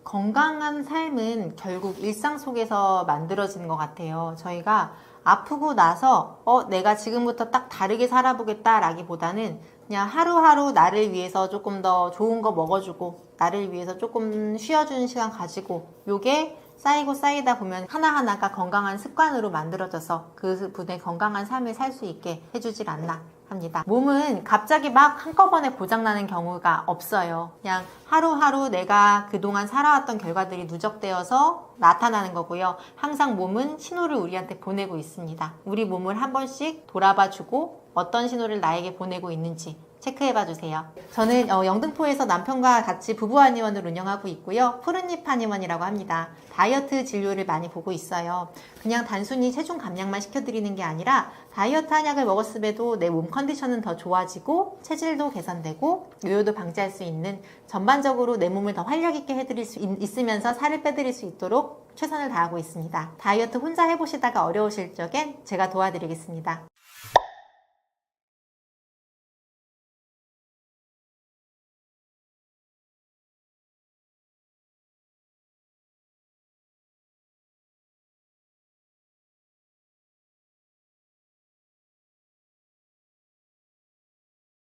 [SPEAKER 4] 건강한 삶은 결국 일상 속에서 만들어지는 것 같아요. 저희가 아프고 나서 내가 지금부터 딱 다르게 살아보겠다 라기보다는 그냥 하루하루 나를 위해서 조금 더 좋은 거 먹어주고 나를 위해서 조금 쉬어주는 시간 가지고, 요게 쌓이고 쌓이다 보면 하나하나가 건강한 습관으로 만들어져서 그 분의 건강한 삶을 살 수 있게 해주질 않나 합니다. 몸은 갑자기 막 한꺼번에 고장나는 경우가 없어요. 그냥 하루하루 내가 그동안 살아왔던 결과들이 누적되어서 나타나는 거고요. 항상 몸은 신호를 우리한테 보내고 있습니다. 우리 몸을 한 번씩 돌아봐주고 어떤 신호를 나에게 보내고 있는지 체크해봐 주세요. 저는 영등포에서 남편과 같이 부부 한의원을 운영하고 있고요. 푸른잎 한의원이라고 합니다. 다이어트 진료를 많이 보고 있어요. 그냥 단순히 체중 감량만 시켜드리는 게 아니라 다이어트 한약을 먹었음에도 내 몸 컨디션은 더 좋아지고 체질도 개선되고 요요도 방지할 수 있는, 전반적으로 내 몸을 더 활력 있게 해드릴 수 있으면서 살을 빼드릴 수 있도록 최선을 다하고 있습니다. 다이어트 혼자 해보시다가 어려우실 적엔 제가 도와드리겠습니다.